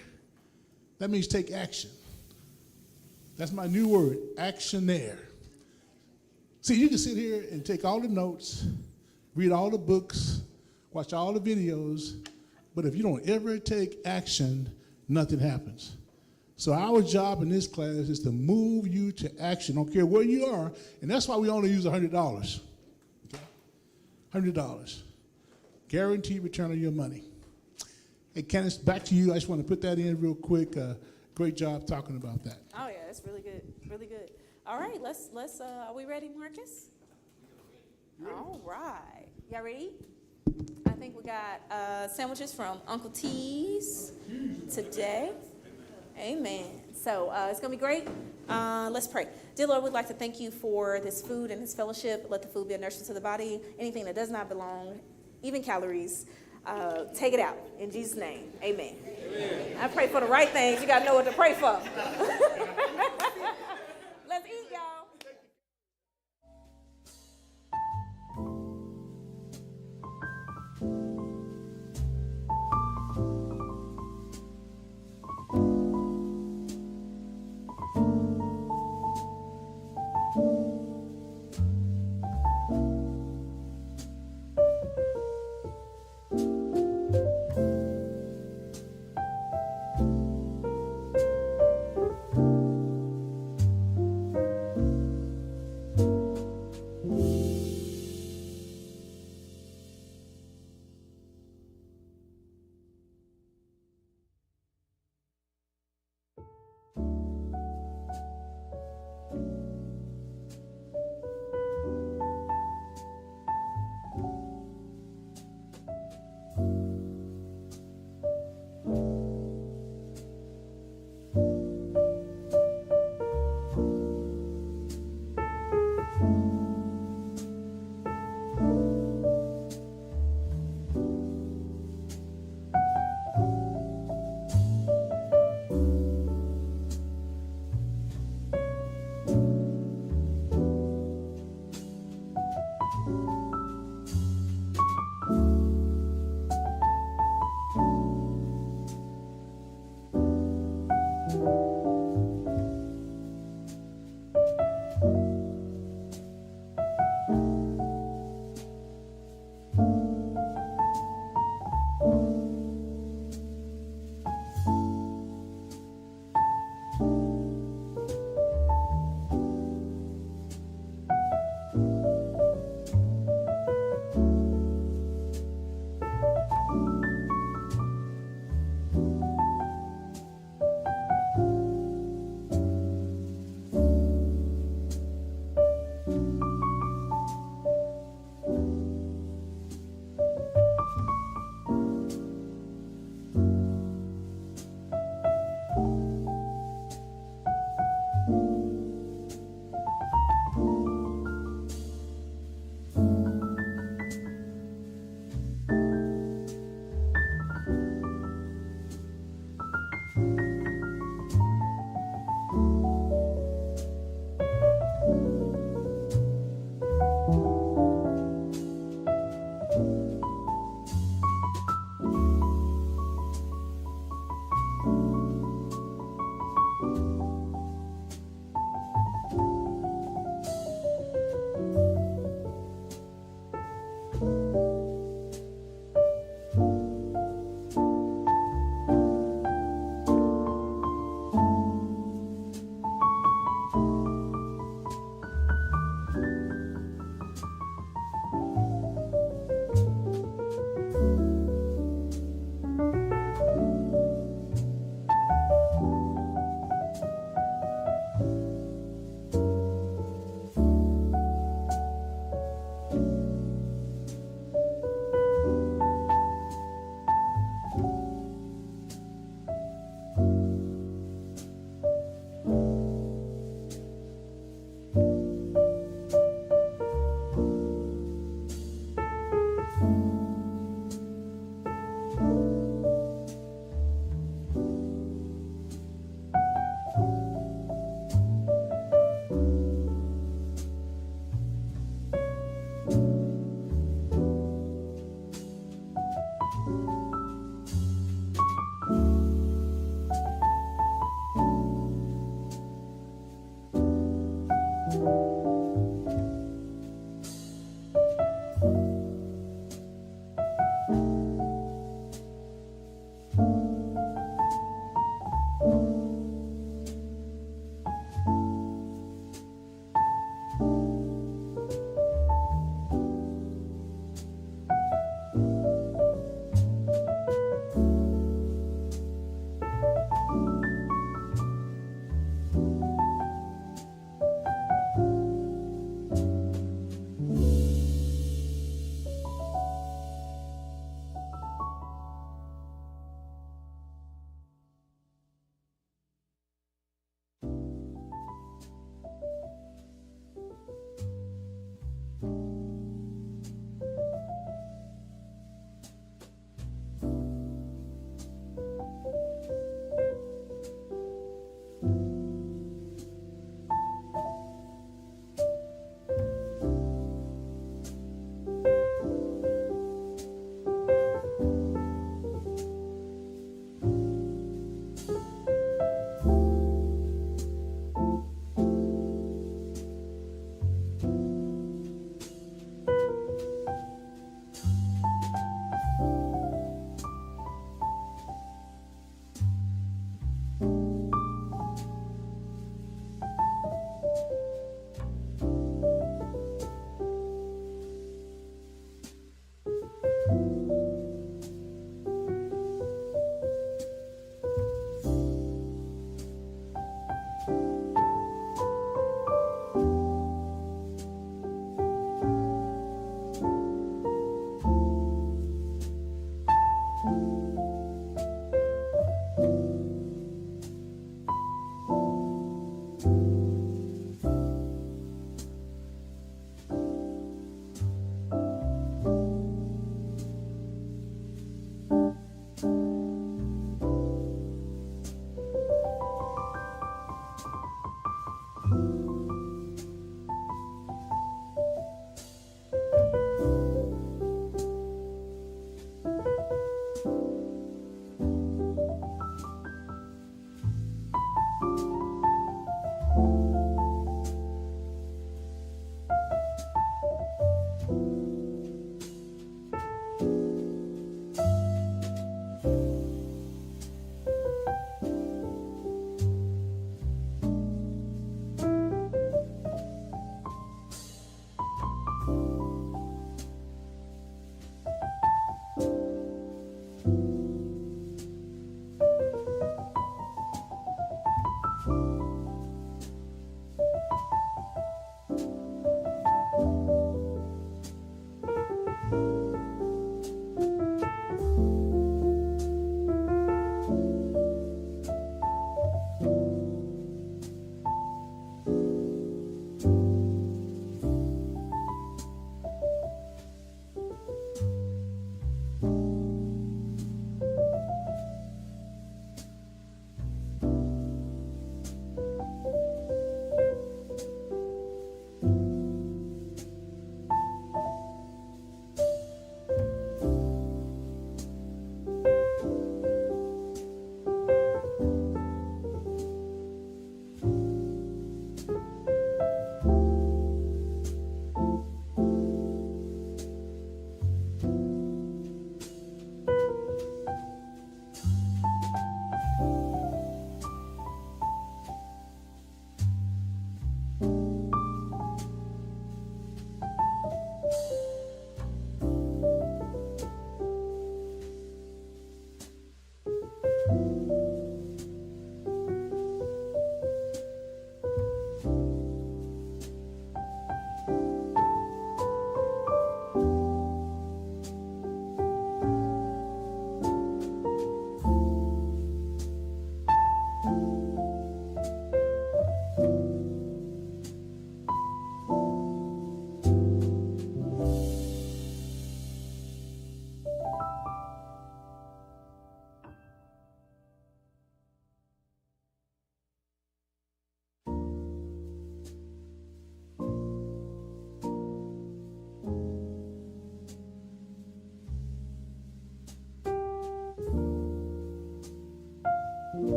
Speaker 1: That means take action. That's my new word, action there. See, you can sit here and take all the notes, read all the books, watch all the videos, but if you don't ever take action, nothing happens. So our job in this class is to move you to action. Don't care where you are, and that's why we only use $100. Okay? $100. Guaranteed return on your money. Hey, Candace, back to you. I just want to put that in real quick. Great job talking about that.
Speaker 2: Oh, yeah, that's really good, really good. All right, let's are we ready, Marcus? All right. Y'all ready? I think we got sandwiches from Uncle T's today. Amen. So it's going to be great. Let's pray. Dear Lord, we'd like to thank you for this food and this fellowship. Let the food be a nourishment to the body. Anything that does not belong, even calories, take it out. In Jesus' name, amen. Amen. I pray for the right things. You got to know what to pray for. Let's eat, y'all.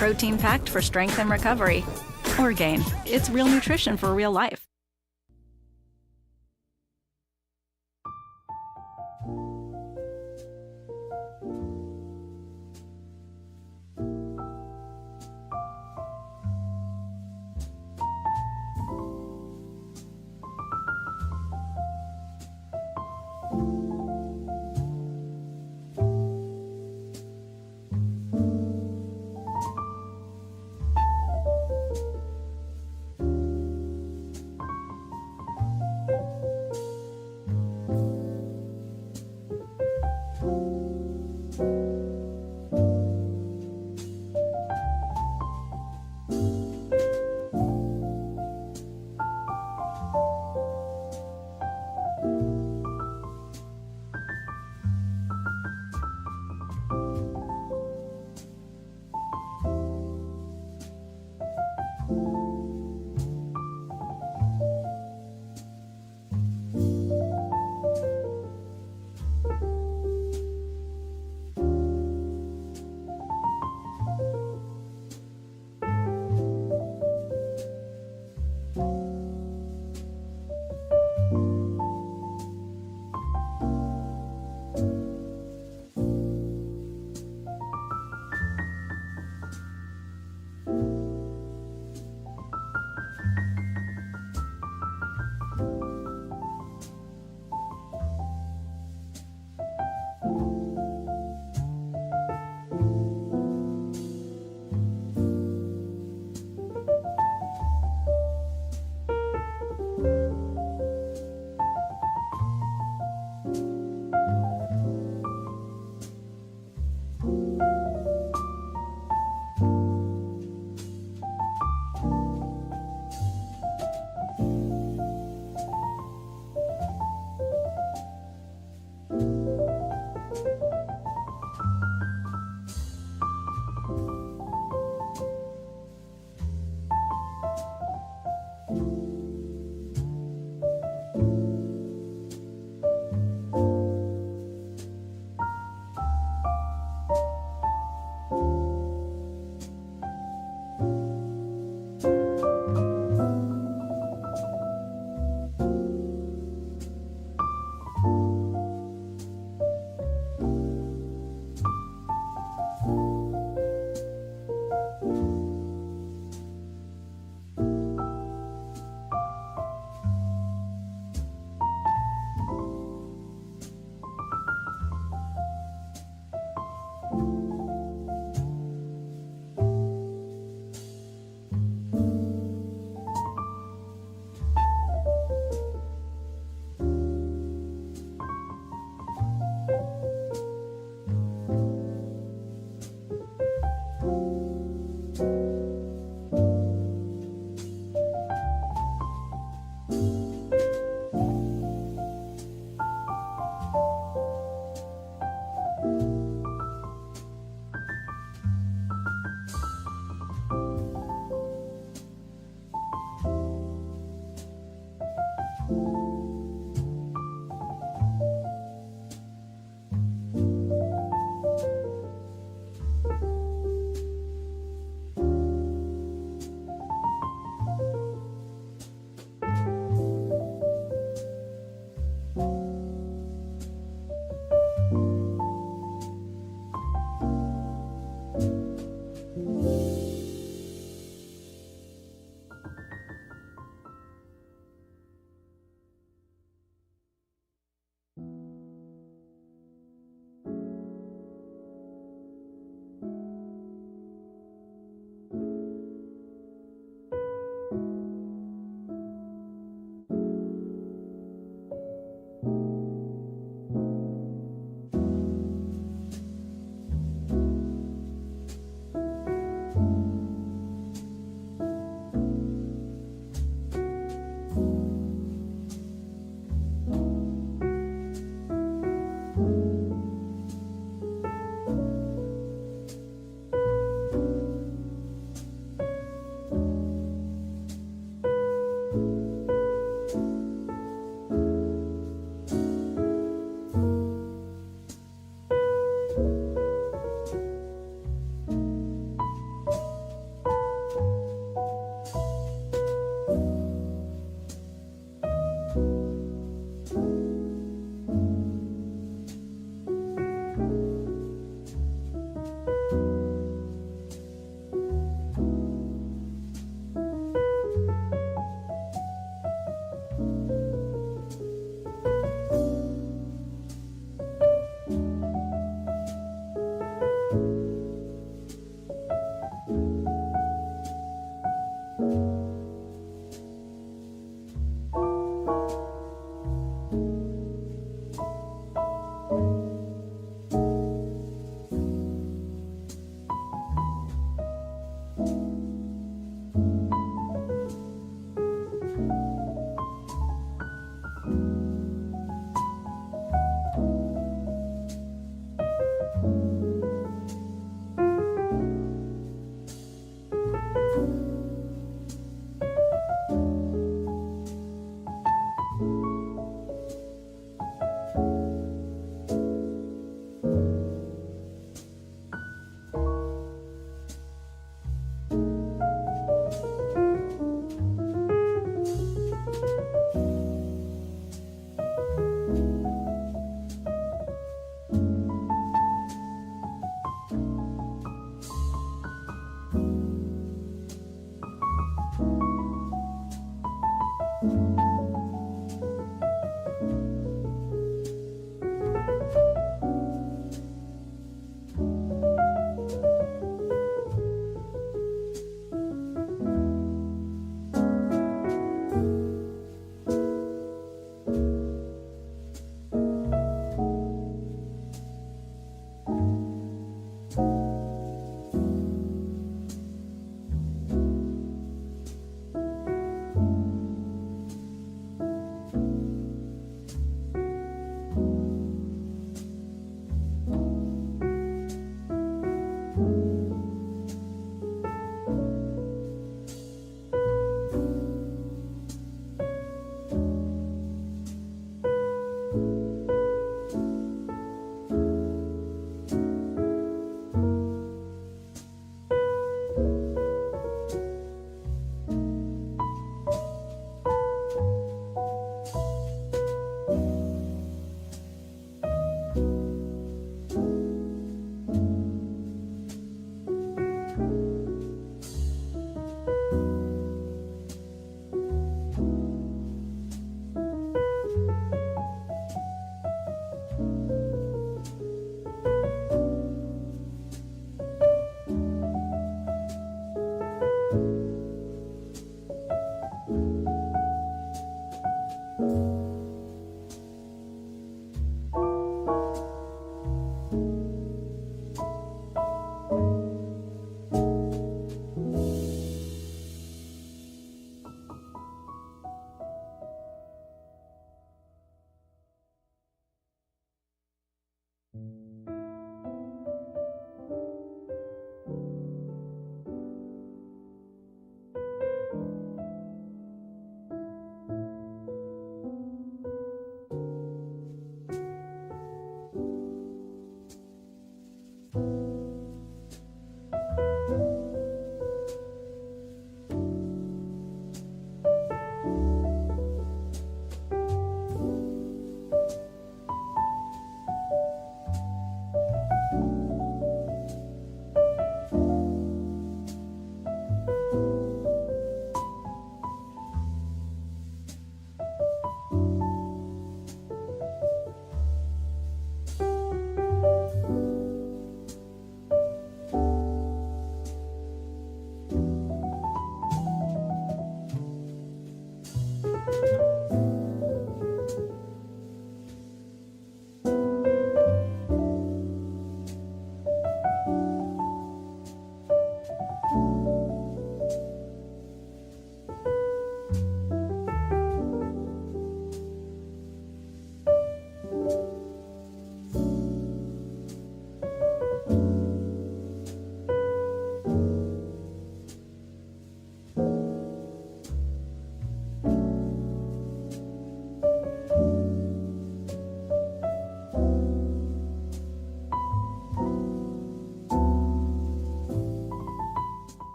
Speaker 6: Protein packed for strength and recovery. Orgain, it's real nutrition for real life.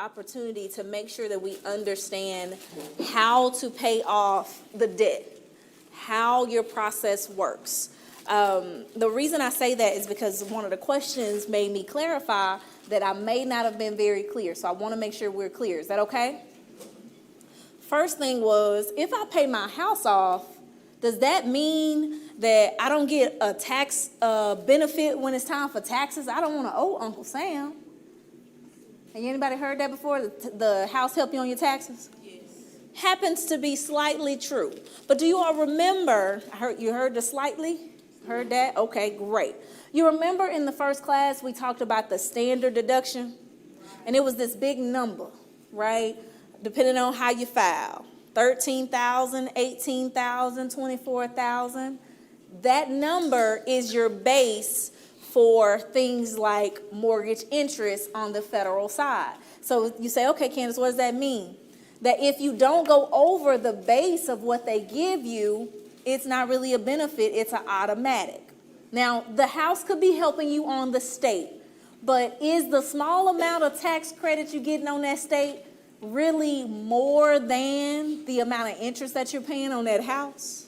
Speaker 2: opportunity to make sure that we understand how to pay off the debt, how your process works. The reason I say that is because one of the questions made me clarify that I may not have been very clear. So I want to make sure we're clear. Is that okay? First thing was, if I pay my house off, does that mean that I don't get a tax benefit when it's time for taxes? I don't want to owe Uncle Sam. Have anybody heard that before? The house help you on your taxes? Yes. Happens to be slightly true. But do you all remember, you heard the slightly? Heard that? Okay, great. You remember in the first class we talked about the standard deduction? And it was this big number, right? Depending on how you file. 13,000, 18,000, 24,000. That number is your base for things like mortgage interest on the federal side. So you say, okay, Candace, what does that mean? That if you don't go over the base of what they give you, it's not really a benefit, it's an automatic. Now, the house could be helping you on the state, but is the small amount of tax credit you're getting on that state really more than the amount of interest that you're paying on that house?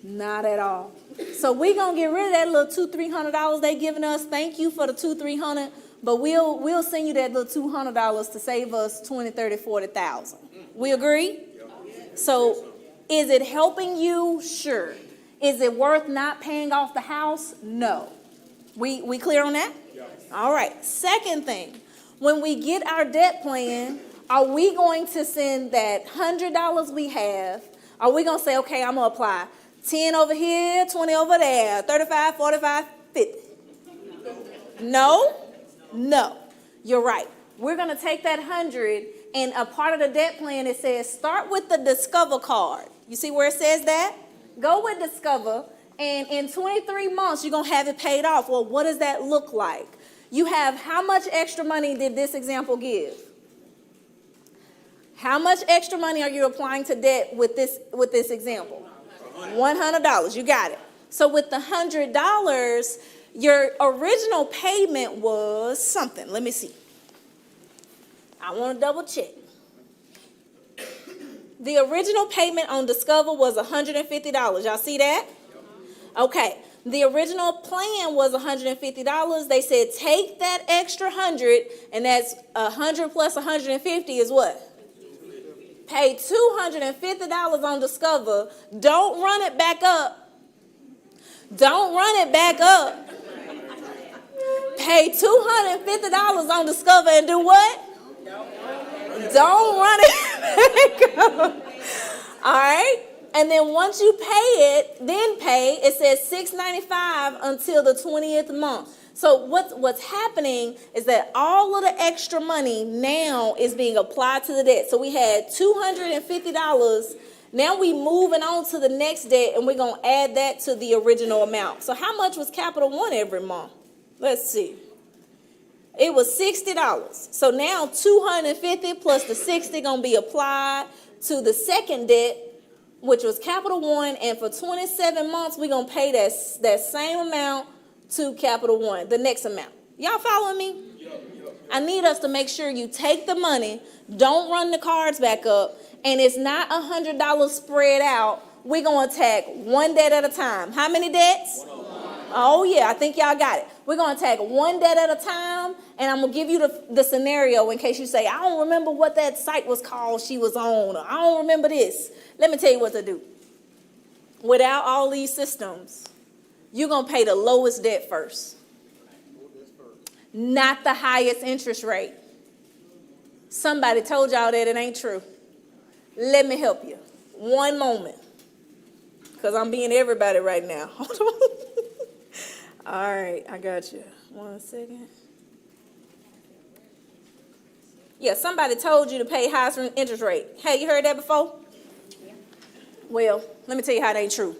Speaker 2: Not at all. So we're gonna get rid of that little $200-300 they giving us. Thank you for the $200-300, but we'll send you that little $200 to save us $20,000, $30,000, $40,000. We agree? So is it helping you? Sure. Is it worth not paying off the house? No. We clear on that? Yes. All right. Second thing. When we get our debt plan, are we going to send that $100 we have? Are we going to say, okay, I'm going to apply 10 over here, 20 over there, 35, 45, 50? No? No. You're right. We're going to take that 100, and a part of the debt plan, it says start with the Discover card. You see where it says that? Go with Discover, and in 23 months, you're going to have it paid off. Well, what does that look like? You have, how much extra money did this example give? How much extra money are you applying to debt with this example? $100. You got it. So with the $100, your original payment was something. Let me see. I want to double check. The original payment on Discover was $150. Y'all see that? Okay. The original plan was $150. They said take that extra 100, and that's 100 plus 150 is what? Pay $250 on Discover. Don't run it back up. Don't run it back up. Pay $250 on Discover and do what? Don't run it back up. All right? And then once you pay it, it says $695 until the 20th month. So what's happening is that all of the extra money now is being applied to the debt. So we had $250. Now we moving on to the next debt, and we're going to add that to the original amount. So how much was Capital One every month? Let's see. It was $60. So now $250 plus the $60 going to be applied to the second debt, which was Capital One, and for 27 months, we're going to pay that same amount to Capital One, the next amount. Y'all following me? I need us to make sure you take the money, don't run the cards back up, and it's not $100 spread out. We're going to attack one debt at a time. How many debts? Oh, yeah, I think y'all got it. We're going to attack one debt at a time, and I'm going to give you the scenario in case you say, I don't remember what that site was called she was on, or I don't remember this. Let me tell you what to do. Without all these systems, you're going to pay the lowest debt first, not the highest interest rate. Somebody told y'all that it ain't true. Let me help you. One moment, because I'm being everybody right now. Hold on. All right, I got you. 1 second. Yeah, somebody told you to pay highest interest rate. Hey, you heard that before? Well, let me tell you how it ain't true.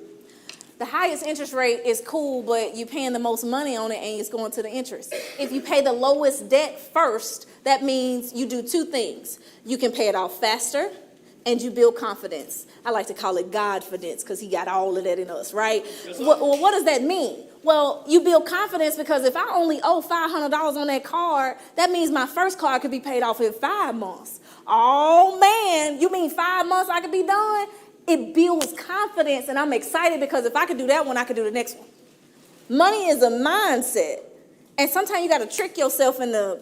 Speaker 2: The highest interest rate is cool, but you're paying the most money on it and it's going to the interest. If you pay the lowest debt first, that means you do two things. You can pay it off faster and you build confidence. I like to call it Godfidence because he got all of that in us, right? Well, what does that mean? Well, you build confidence because if I only owe $500 on that card, that means my first card could be paid off in 5 months. Oh man, you mean 5 months I could be done? It builds confidence, and I'm excited because if I could do that one, I could do the next one. Money is a mindset, and sometimes you got to trick yourself into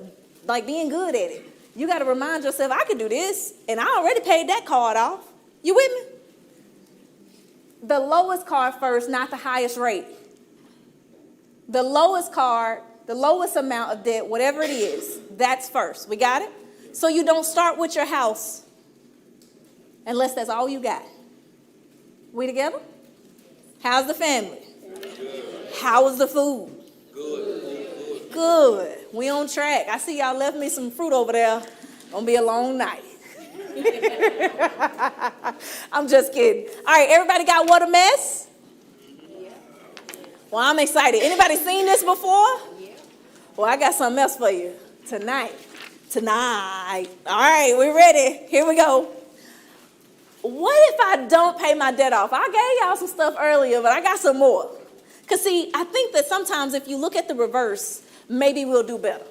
Speaker 2: like being good at it. You got to remind yourself, I could do this, and I already paid that card off. You with me? The lowest card first, not the highest rate. The lowest card, the lowest amount of debt, whatever it is, that's first. We got it? So you don't start with your house unless that's all you got. We together? How's the family? How was the food? Good. We on track. I see y'all left me some fruit over there. Gonna be a long night. I'm just kidding. All right, everybody got what a mess? Well, I'm excited. Anybody seen this before? Well, I got something else for you tonight. All right, we're ready. Here we go. What if I don't pay my debt off? I gave y'all some stuff earlier, but I got some more. Because, see, I think that sometimes if you look at the reverse, maybe we'll do better.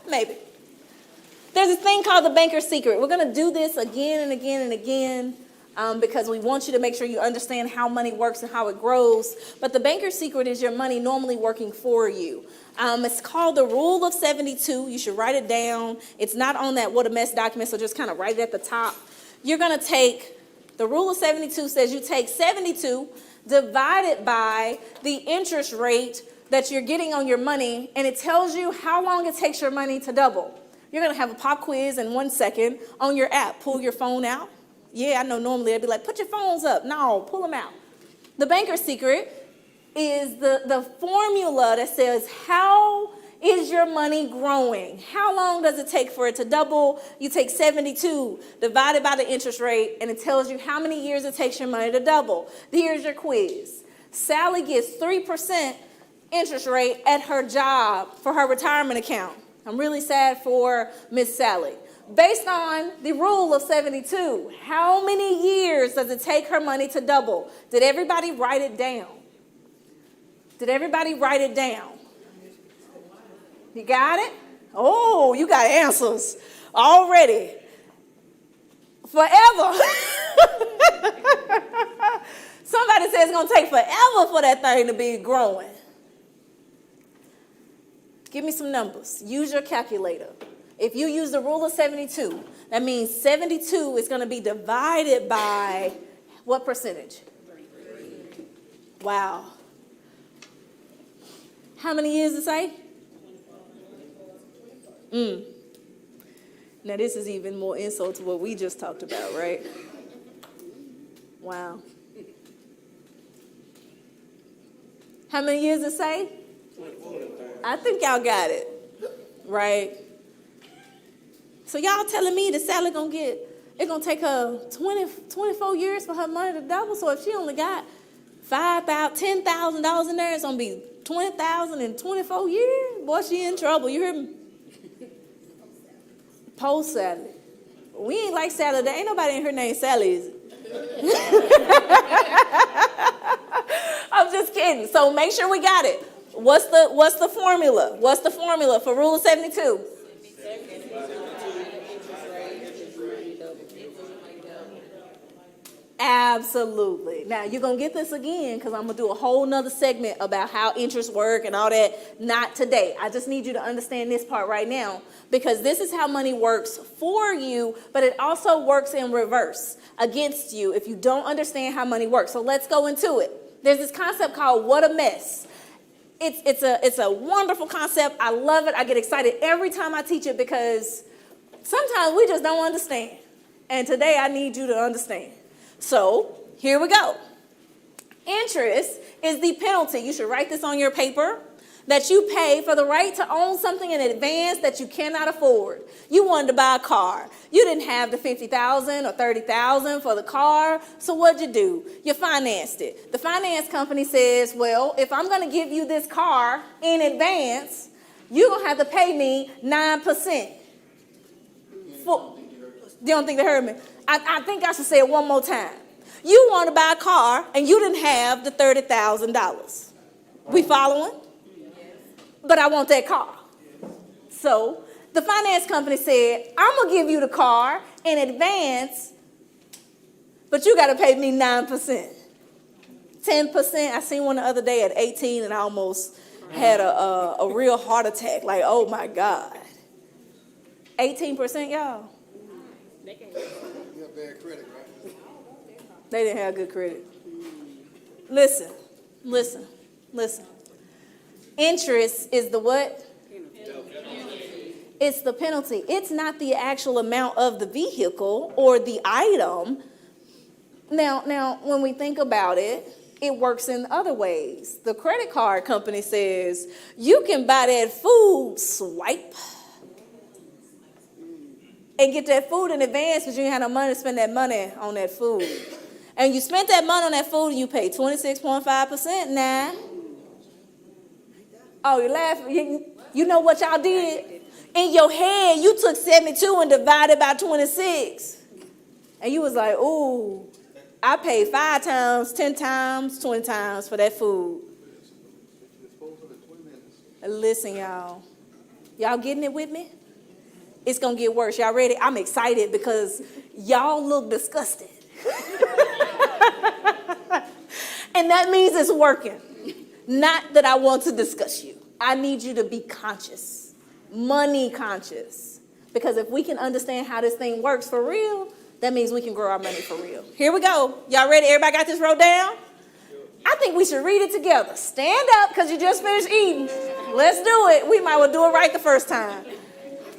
Speaker 2: Maybe. There's this thing called the banker's secret. We're going to do this again and again and again because we want you to make sure you understand how money works and how it grows. But the banker's secret is your money normally working for you. It's called the Rule of 72. You should write it down. It's not on that What a Mess document, so just kind of write it at the top. You're going to take, the Rule of 72 says you take 72 divided by the interest rate that you're getting on your money, and it tells you how long it takes your money to double. You're going to have a pop quiz in 1 second on your app. Pull your phone out. Yeah, I know normally I'd be like, put your phones up. No, pull them out. The banker's secret is the formula that says how is your money growing? How long does it take for it to double? You take 72 divided by the interest rate, and it tells you how many years it takes your money to double. Here's your quiz. Sally gets 3% interest rate at her job for her retirement account. I'm really sad for Miss Sally. Based on the Rule of 72, how many years does it take her money to double? Did everybody write it down? Did everybody write it down? You got it? Oh, you got answers already. Forever. Somebody says it's going to take forever for that thing to be growing. Give me some numbers. Use your calculator. If you use the Rule of 72, that means 72 is going to be divided by what percentage? 3. Wow. How many years to say? Now, this is even more insult to what we just talked about, right? Wow. How many years to say? I think y'all got it, right? So y'all telling me that Sally gonna get, it's gonna take her 24 years for her money to double. So if she only got $10,000 in there, it's gonna be $20,000 in 24 years. Boy, she in trouble. You hear me? Post Sally. We ain't like Sally. There ain't nobody in her named Sally, is it? I'm just kidding. So make sure we got it. What's the formula? What's the formula for Rule of 72? Absolutely. Now, you're going to get this again because I'm going to do a whole nother segment about how interest work and all that. Not today. I just need you to understand this part right now because this is how money works for you, but it also works in reverse against you if you don't understand how money works. So let's go into it. There's this concept called what a mess. It's a wonderful concept. I love it. I get excited every time I teach it because sometimes we just don't understand. And today I need you to understand. So here we go. Interest is the penalty. You should write this on your paper that you pay for the right to own something in advance that you cannot afford. You wanted to buy a car. You didn't have the $50,000 or $30,000 for the car. So what'd you do? You financed it. The finance company says, well, if I'm going to give you this car in advance, you're going to have to pay me 9%. You don't think they heard me? I think I should say it one more time. You want to buy a car and you didn't have the $30,000. We following? But I want that car. So the finance company said, I'm going to give you the car in advance, but you got to pay me 9%. 10%. I seen one the other day at 18 and I almost had a real heart attack. Like, oh my God. 18%, y'all.
Speaker 7: You have bad credit, right?
Speaker 2: They didn't have good credit. Listen. Interest is the what? It's the penalty. It's not the actual amount of the vehicle or the item. Now, when we think about it, it works in other ways. The credit card company says, you can buy that food, swipe, and get that food in advance because you ain't have no money to spend that money on that food. And you spent that money on that food and you paid 26.5% now. Oh, you laughing? You know what y'all did? In your head, you took 72 and divided by 26. And you was like, ooh, I paid 5 times, 10 times, 20 times for that food. Listen, y'all. Y'all getting it with me? It's going to get worse. Y'all ready? I'm excited because y'all look disgusted. And that means it's working. Not that I want to discuss you. I need you to be conscious, money conscious. Because if we can understand how this thing works for real, that means we can grow our money for real. Here we go. Y'all ready? Everybody got this wrote down? I think we should read it together. Stand up because you just finished eating. Let's do it. We might well do it right the first time.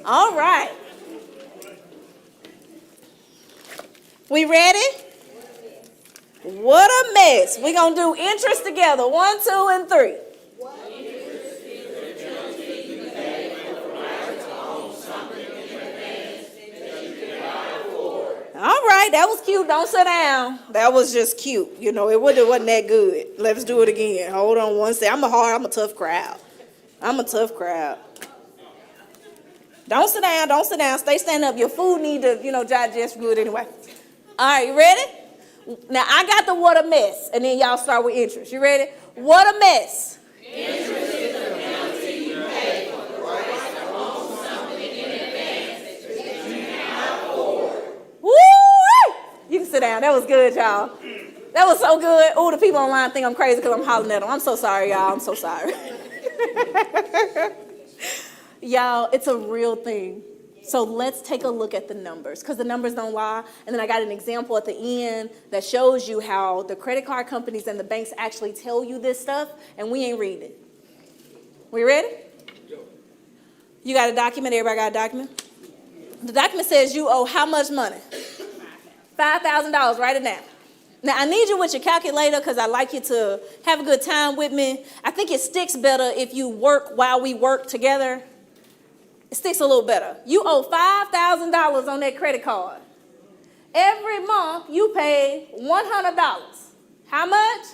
Speaker 2: All right. We ready? What a mess. We're going to do interest together. 1, 2, and 3. All right, that was cute. Don't sit down. That was just cute. You know, it wasn't that good. Let's do it again. Hold on one second. I'm a tough crowd. Don't sit down. Don't sit down. Stay standing up. Your food need to, digest good anyway. All right, you ready? Now, I got the what a mess, and then y'all start with interest. You ready? What a mess.
Speaker 3: Interest is the penalty you pay for the right to own something in advance that you cannot afford.
Speaker 2: Woo! You can sit down. That was good, y'all. That was so good. Oh, the people online think I'm crazy because I'm hollering at them. I'm so sorry, y'all. I'm so sorry. Y'all, it's a real thing. So let's take a look at the numbers because the numbers don't lie. And then I got an example at the end that shows you how the credit card companies and the banks actually tell you this stuff, and we ain't reading it. We ready? You got a document? Everybody got a document? The document says you owe how much money? $5,000. Write it down. Now, I need you with your calculator because I like you to have a good time with me. I think it sticks better if you work while we work together. It sticks a little better. You owe $5,000 on that credit card. Every month, you pay $100. How much?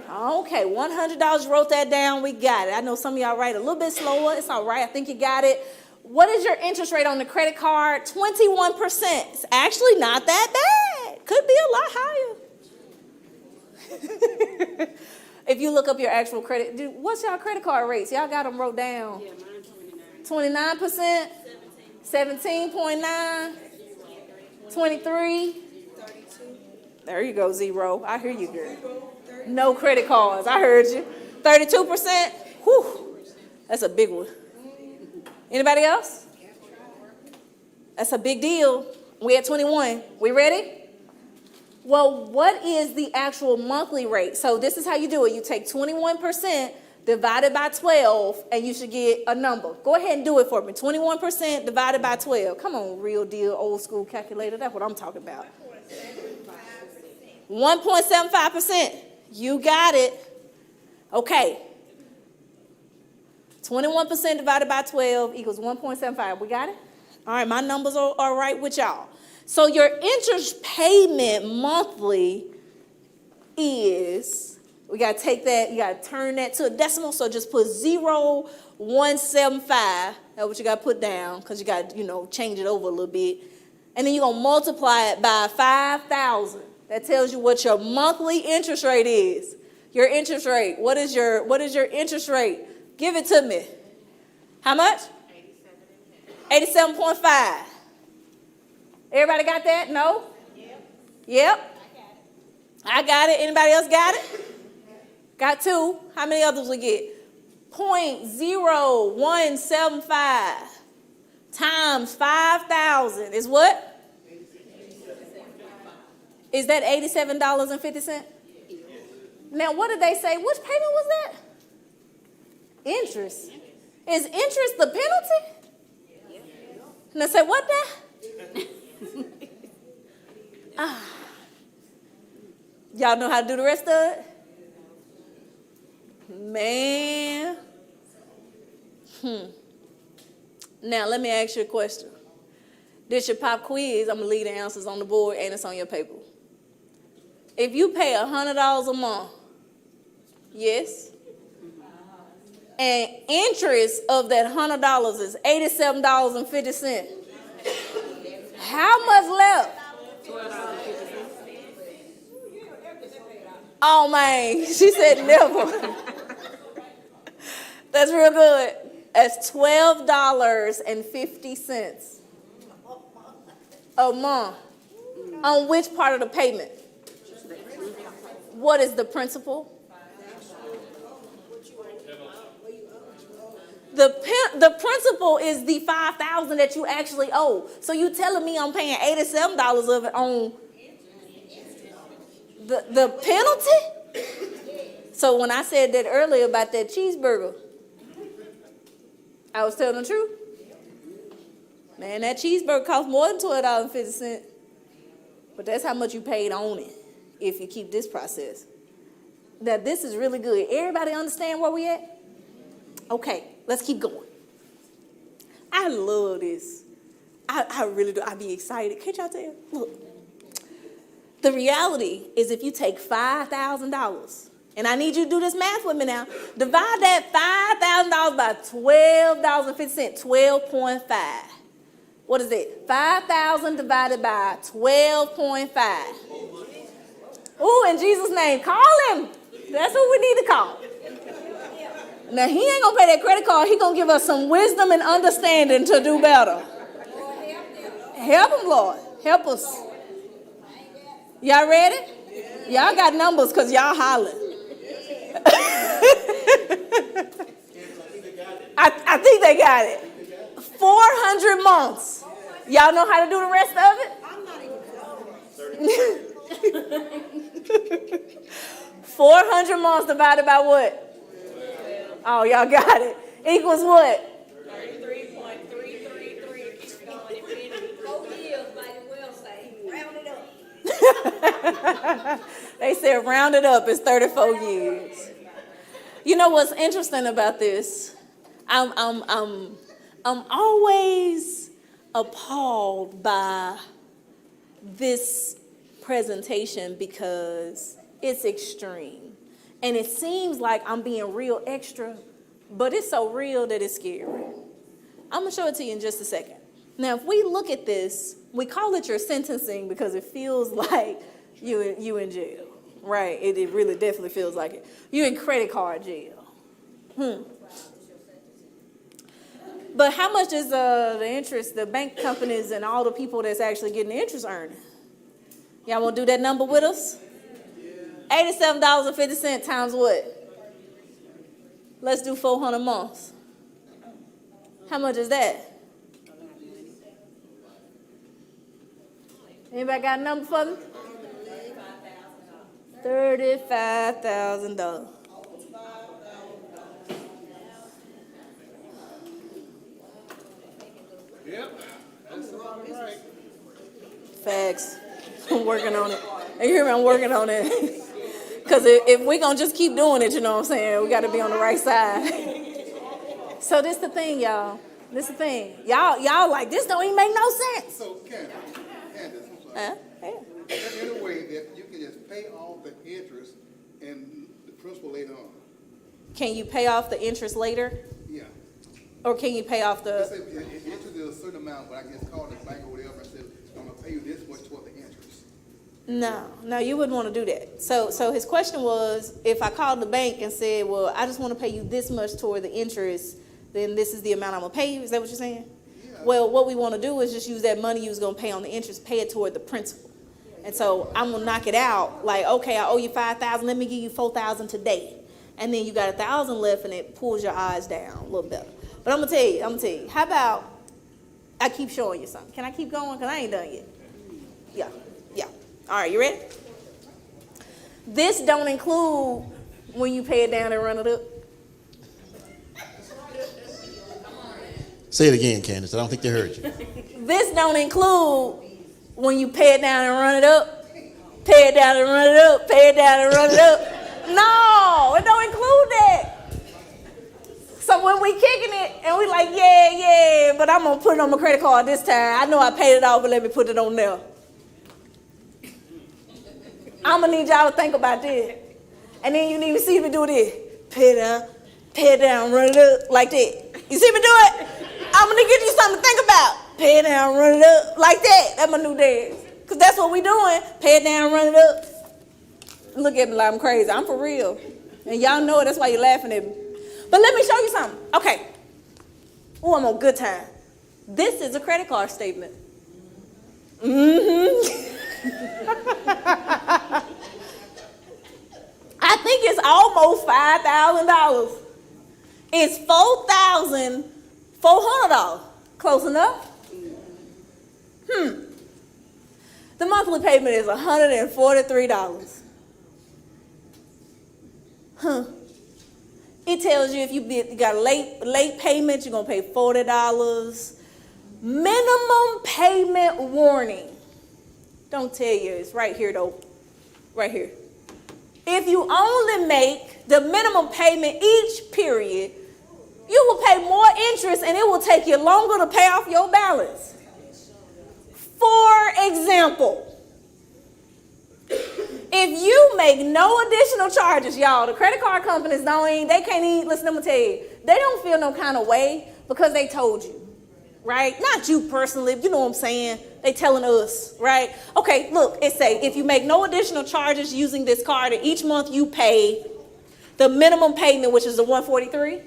Speaker 2: $100. Okay, $100. Wrote that down. We got it. I know some of y'all write a little bit slower. It's all right. I think you got it. What is your interest rate on the credit card? 21%. It's actually not that bad. Could be a lot higher. If you look up your actual credit, what's y'all credit card rates? Y'all got them wrote down.
Speaker 5: Yeah, mine
Speaker 2: 29%, 17.9, 23.
Speaker 5: 32.
Speaker 2: There you go, 0. I hear you, girl. No credit cards. I heard you. 32%. Whew. That's a big one. Anybody else? That's a big deal. We at 21. We ready? Well, what is the actual monthly rate? So this is how you do it. You take 21%. Divided by 12, and you should get a number. Go ahead and do it for me. 21% divided by 12. Come on, real deal, old school calculator. That's what I'm talking about. 1.75%. You got it. Okay. 21% divided by 12 equals 1.75. We got it? All right, my numbers are right with y'all. So your interest payment monthly is... We got to take that, you got to turn that to a decimal, so just put 0.175. That's what you got to put down because you got to, change it over a little bit. And then you're going to multiply it by 5,000. That tells you what your monthly interest rate is. Your interest rate. What is your interest rate? Give it to me. How much? 87.5. Everybody got that? No? Yep. I got it. Anybody else got it? Got two. How many others we get? 0.0175 times 5,000 is what? Is that $87.50? Now, what did they say? Which payment was that? Interest. Is interest the penalty? And I said, what now? Y'all know how to do the rest of it? Man. Now, let me ask you a question. This your pop quiz. I'm going to leave the answers on the board and it's on your paper. If you pay $100 a month, yes, and interest of that $100 is $87.50, how much left? Oh, man, she said never. That's real good. That's $12.50 a month. On which part of the payment? What is the principal? The principal is the $5,000 that you actually owe. So you telling me I'm paying $87 of it on the penalty? So when I said that earlier about that cheeseburger, I was telling the truth. Man, that cheeseburger cost more than $12.50. But that's how much you paid on it if you keep this process. Now, this is really good. Everybody understand where we at? Okay, let's keep going. I love this. I really do. I be excited. Can't y'all tell? Look. The reality is if you take $5,000, and I need you to do this math with me now, divide that $5,000 by $12.50, 12.5. What is it? 5,000 divided by 12.5. Ooh, in Jesus' name, call him. That's who we need to call. Now, he ain't going to pay that credit card. He going to give us some wisdom and understanding to do better. Help him, Lord. Help us. Y'all ready? Y'all got numbers because y'all hollering. I think they got it. 400 months. Y'all know how to do the rest of it? I'm not even 400 months divided by what? Oh, y'all got it. Equals what?
Speaker 5: 33.333. 4 years, like it will say. Round it up.
Speaker 2: They said round it up. It's 34 years. You know what's interesting about this? I'm always appalled by this presentation because it's extreme. And it seems like I'm being real extra, but it's so real that it's scary. I'm going to show it to you in just a second. Now, if we look at this, we call it your sentencing because it feels like you in jail, right? It really definitely feels like it. You in credit card jail. But how much is the interest, the bank companies and all the people that's actually getting the interest earning? Y'all want to do that number with us? $87.50 times what? Let's do 400 months. How much is that? Anybody got a number for me? $35,000.
Speaker 7: Yep, that's about right.
Speaker 2: Facts. I'm working on it. You hear me? I'm working on it. Because if we're going to just keep doing it, you know what I'm saying, we got to be on the right side. So this the thing, y'all. This the thing. Y'all like, this don't even make no sense.
Speaker 7: So, Candace, I'm sorry.
Speaker 2: Yeah.
Speaker 7: Is there any way that you can just pay off the interest and the principal later on?
Speaker 2: Can you pay off the interest later?
Speaker 7: Yeah.
Speaker 2: Or can you pay off
Speaker 7: Let's
Speaker 2: the...
Speaker 7: say if interest is a certain amount, but I just called the bank or whatever and said, I'm going to pay you this much toward the interest.
Speaker 2: No, you wouldn't want to do that. So his question was, if I called the bank and said, well, I just want to pay you this much toward the interest, then this is the amount I'm going to pay you? Is that what you're saying?
Speaker 7: Yeah.
Speaker 2: Well, what we want to do is just use that money you was going to pay on the interest, pay it toward the principal. And so I'm going to knock it out like, okay, I owe you $5,000. Let me give you $4,000 today. And then you got $1,000 left and it pulls your eyes down a little better. But I'm going to tell you, how about I keep showing you something? Can I keep going? Because I ain't done yet. Yeah. All right, you ready? This don't include when you pay it down and run it up.
Speaker 8: Say it again, Candace. I don't think they heard you.
Speaker 2: This don't include when you pay it down and run it up. Pay it down and run it up. Pay it down and run it up. No, it don't include that. So when we kicking it and we like, yeah, but I'm going to put it on my credit card this time. I know I paid it off, but let me put it on there. I'm going to need y'all to think about this. And then you need to see me do this. Pay it down, run it up, like that. You see me do it? I'm going to give you something to think about. Pay it down, run it up, like that. That's my new dance. Because that's what we doing. Pay it down, run it up. Look at me like I'm crazy. I'm for real. And y'all know it. That's why you're laughing at me. But let me show you something. Okay. Oh, I'm on good time. This is a credit card statement. I think it's almost $5,000. It's $4,400. Close enough? The monthly payment is $143. It tells you if you got a late payment, you're going to pay $40. Minimum payment warning. Don't tell you. It's right here, though. Right here. If you only make the minimum payment each period, you will pay more interest and it will take you longer to pay off your balance. For example, if you make no additional charges, y'all, the credit card companies they can't even, listen, I'm going to tell you, they don't feel no kind of way because they told you, right? Not you personally, you know what I'm saying? They telling us, right? Okay, look, it say, if you make no additional charges using this card, and each month you pay the minimum payment, which is the $143,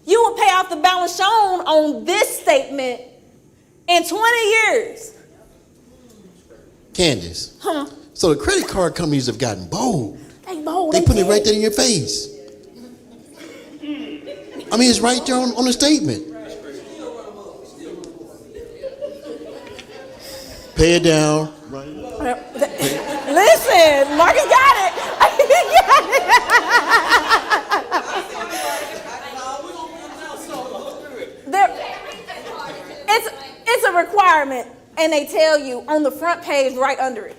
Speaker 2: you will pay off the balance shown on this statement in 20 years.
Speaker 8: Candace. So the credit card companies have gotten bold.
Speaker 2: They bold.
Speaker 8: They put it right there in your face. I mean, it's right there on the statement. Pay it down.
Speaker 2: Listen, Marcus got it. It's a requirement, and they tell you on the front page right under it.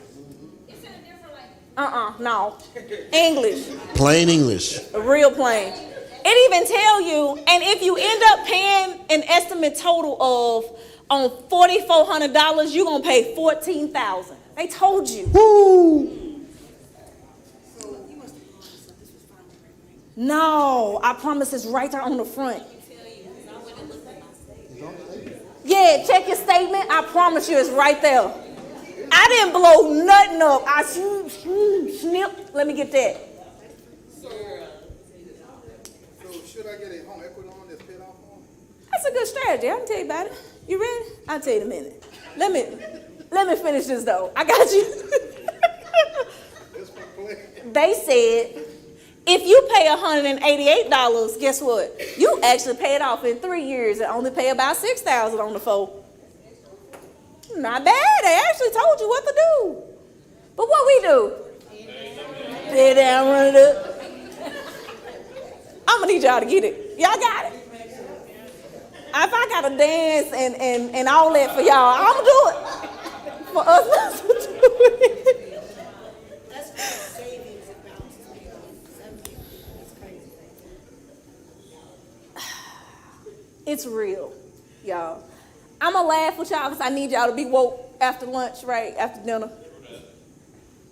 Speaker 2: No. English.
Speaker 8: Plain English.
Speaker 2: Real plain. It even tell you, and if you end up paying an estimate total of on $4,400, you're gonna pay $14,000. They told you.
Speaker 8: Woo!
Speaker 2: No, I promise it's right there on the front. Yeah, check your statement. I promise you it's right there. I didn't blow nothing up. I snip. Let me get that.
Speaker 7: So should I get a home equity loan that's paid off on?
Speaker 2: That's a good strategy. I can tell you about it. You ready? I'll tell you in a minute. Let me finish this though. I got you. They said if you pay $188, guess what? You actually pay it off in 3 years and only pay about $6,000 on the phone. Not bad. They actually told you what to do. But what we do? Pay it down, run it up. I'm gonna need y'all to get it. Y'all got it. If I gotta dance and all that for y'all, I'm gonna do it. For us not to do it.
Speaker 3: That's what savings and balances pay off. That's crazy.
Speaker 2: It's real, y'all. I'm gonna laugh with y'all because I need y'all to be woke after lunch, right? After dinner.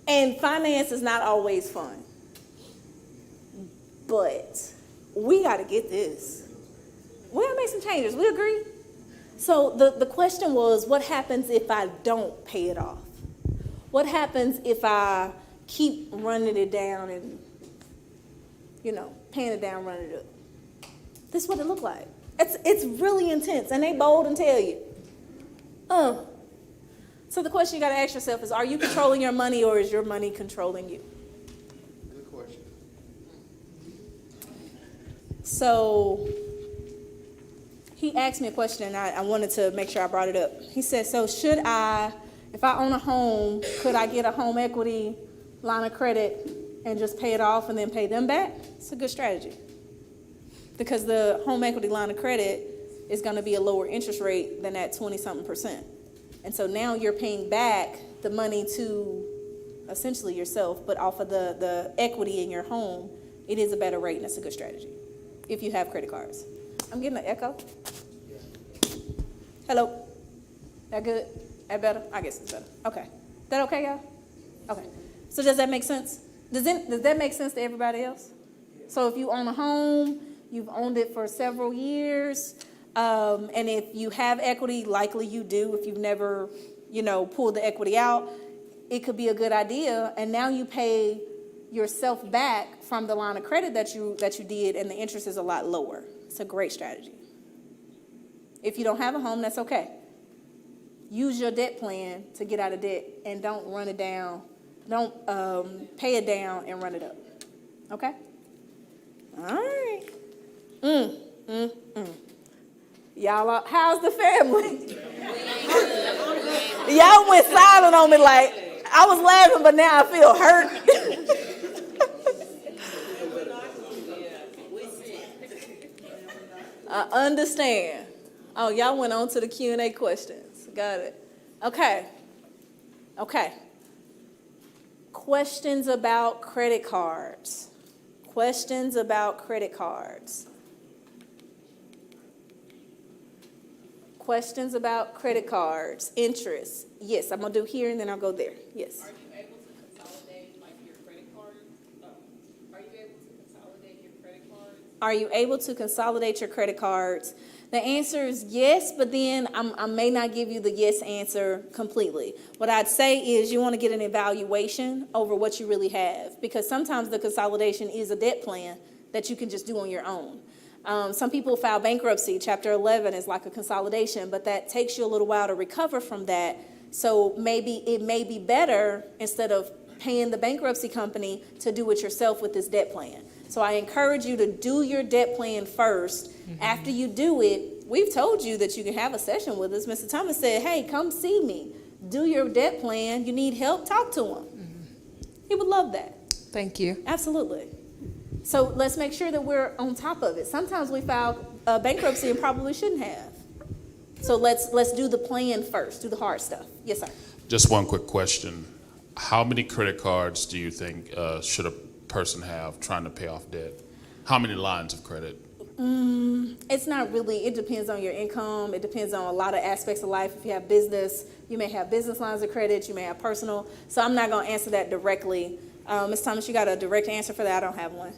Speaker 2: And finance is not always fun. But we gotta get this. We gotta make some changes. We agree? So the question was, what happens if I don't pay it off? What happens if I keep running it down and, paying it down, running it up? This is what it look like. It's really intense, and they bold and tell you. So the question you got to ask yourself is, are you controlling your money, or is your money controlling you?
Speaker 7: Good question.
Speaker 2: So he asked me a question, and I wanted to make sure I brought it up. He said, so if I own a home, could I get a home equity line of credit and just pay it off and then pay them back? It's a good strategy. Because the home equity line of credit is going to be a lower interest rate than that 20-something%. And so now you're paying back the money to essentially yourself, but off of the equity in your home, it is a better rate, and it's a good strategy if you have credit cards. I'm getting an echo. Hello? That good? That better? I guess it's better. Okay. That okay, y'all? Okay. So does that make sense? Does that make sense to everybody else? So if you own a home, you've owned it for several years, and if you have equity, likely you do if you've never, pulled the equity out, it could be a good idea. And now you pay yourself back from the line of credit that you did, and the interest is a lot lower. It's a great strategy. If you don't have a home, that's okay. Use your debt plan to get out of debt, and don't run it down. Don't pay it down and run it up. Okay? All right. Y'all, how's the family? Y'all went silent on me like, I was laughing, but now I feel hurt. I understand. Oh, y'all went on to the Q&A questions. Got it. Okay. Questions about credit cards. Questions about credit cards. Questions about credit cards. Interest. Yes, I'm going to do here and then I'll go there. Yes.
Speaker 5: Are you able to consolidate like your credit card? Are you able to consolidate your credit cards?
Speaker 2: Are you able to consolidate your credit cards? The answer is yes, but then I may not give you the yes answer completely. What I'd say is you want to get an evaluation over what you really have, because sometimes the consolidation is a debt plan that you can just do on your own. Some people file bankruptcy. Chapter 11 is like a consolidation, but that takes you a little while to recover from that. So maybe it may be better, instead of paying the bankruptcy company, to do it yourself with this debt plan. So I encourage you to do your debt plan first. Mm-hmm. After you do it, we've told you that you can have a session with us. Mr. Thomas said, hey, come see me. Do your debt plan. You need help? Talk to him. Mm-hmm. He would love that.
Speaker 9: Thank you.
Speaker 2: Absolutely. So let's make sure that we're on top of it. Sometimes we file bankruptcy and probably shouldn't have. So let's do the plan first. Do the hard stuff. Yes, sir.
Speaker 10: Just one quick question. How many credit cards do you think should a person have trying to pay off debt? How many lines of credit?
Speaker 2: It's not really. It depends on your income. It depends on a lot of aspects of life. If you have business, you may have business lines of credit. You may have personal. So I'm not going to answer that directly. Ms. Thomas, you got a direct answer for that? I don't have one.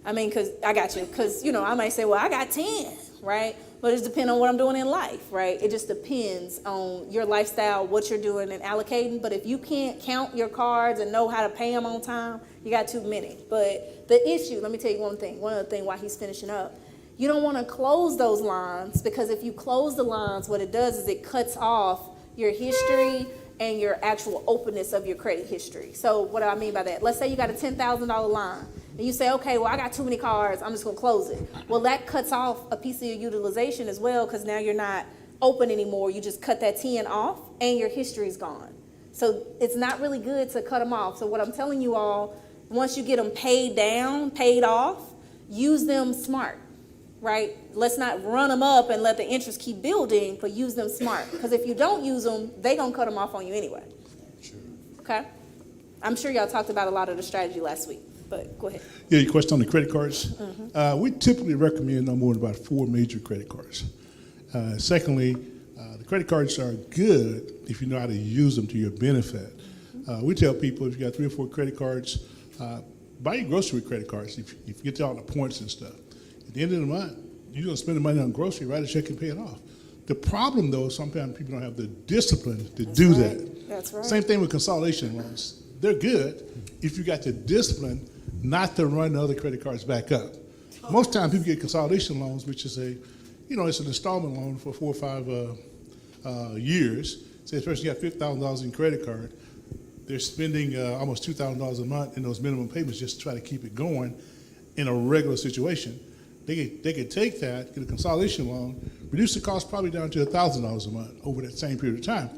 Speaker 2: I mean, because I got you. Because, I might say, well, I got 10, right? But it just depends on what I'm doing in life, right? It just depends on your lifestyle, what you're doing and allocating. But if you can't count your cards and know how to pay them on time, you got too many. But the issue, let me tell you one thing. One other thing while he's finishing up. You don't want to close those lines, because if you close the lines, what it does is it cuts off your history and your actual openness of your credit history. So what do I mean by that? Let's say you got a $10,000 line. And you say, okay, well, I got too many cards, I'm just going to close it. Well, that cuts off a piece of your utilization as well, because now you're not open anymore. You just cut that 10 off, and your history's gone. So it's not really good to cut them off. So what I'm telling you all, once you get them paid down, paid off, use them smart, right? Let's not run them up and let the interest keep building, but use them smart. Because if you don't use them, they're going to cut them off on you anyway.
Speaker 1: Sure.
Speaker 2: Okay? I'm sure y'all talked about a lot of the strategy last week. But go ahead.
Speaker 1: Yeah, your question on the credit cards. Mm-hmm. We typically recommend no more than about 4 major credit cards. Secondly, the credit cards are good if you know how to use them to your benefit. We tell people if you got 3 or 4 credit cards, buy your grocery credit cards if you get all the points and stuff. At the end of the month, you're going to spend the money on grocery, write a check and pay it off. The problem, though, sometimes people don't have the discipline to do that.
Speaker 2: That's right.
Speaker 1: Same thing with consolidation loans. They're good if you got the discipline not to run the other credit cards back up. Most times people get consolidation loans, which is it's an installment loan for 4 or 5 years. Say, especially you got $50,000 in credit card, they're spending almost $2,000 a month in those minimum payments just to try to keep it going in a regular situation. They could take that, get a consolidation loan, reduce the cost probably down to $1,000 a month over that same period of time.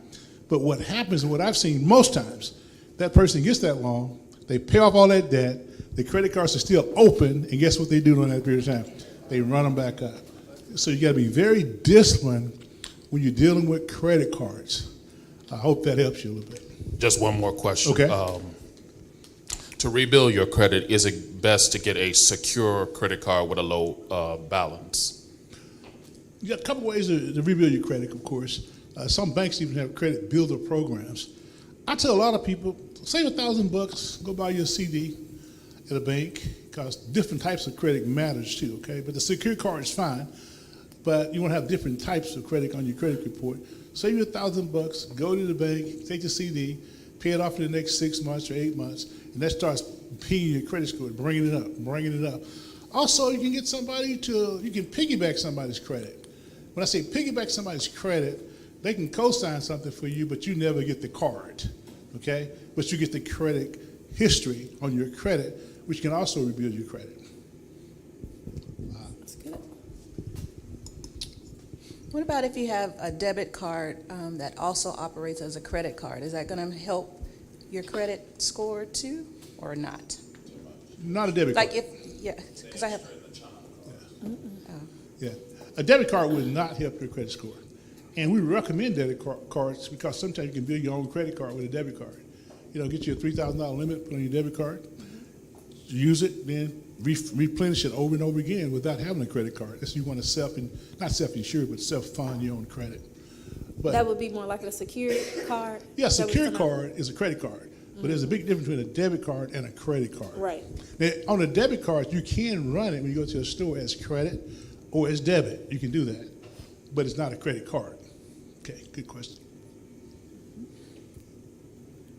Speaker 1: But what happens, and what I've seen most times, that person gets that loan, they pay off all that debt, the credit cards are still open, and guess what they do during that period of time? They run them back up. So you got to be very disciplined when you're dealing with credit cards. I hope that helps you a little bit.
Speaker 10: Just one more question.
Speaker 1: Okay.
Speaker 10: To rebuild your credit, is it best to get a secure credit card with a low balance?
Speaker 1: You got a couple ways to rebuild your credit, of course. Some banks even have credit builder programs. I tell a lot of people, save $1,000, go buy your CD at a bank, because different types of credit matters too, okay? But the secure card is fine, but you want to have different types of credit on your credit report. Save your $1,000, go to the bank, take the CD, pay it off in the next 6 months or 8 months, and that starts pinging your credit score, bringing it up. Also, you can get you can piggyback somebody's credit. When I say piggyback somebody's credit, they can co-sign something for you, but you never get the card, okay? But you get the credit history on your credit, which can also rebuild your credit.
Speaker 2: That's good.
Speaker 5: What about if you have a debit card that also operates as a credit card? Is that going to help your credit score too, or not?
Speaker 1: Not a debit card.
Speaker 5: Because I have.
Speaker 1: Yeah. A debit card would not help your credit score. And we recommend debit cards because sometimes you can build your own credit card with a debit card. Get you a $3,000 limit, put on your debit card, use it, then replenish it over and over again without having a credit card. That's you want to not self-insure, but self-fund your own credit. But
Speaker 2: That would be more like a secured card?
Speaker 1: yeah,
Speaker 2: Is that what
Speaker 1: secure
Speaker 2: you're talking about?
Speaker 1: card is a credit card, but there's a big difference between a debit card and a credit card.
Speaker 2: Right.
Speaker 1: Now, on a debit card, you can run it when you go to a store as credit or as debit. You can do that, but it's not a credit card. Okay, good question.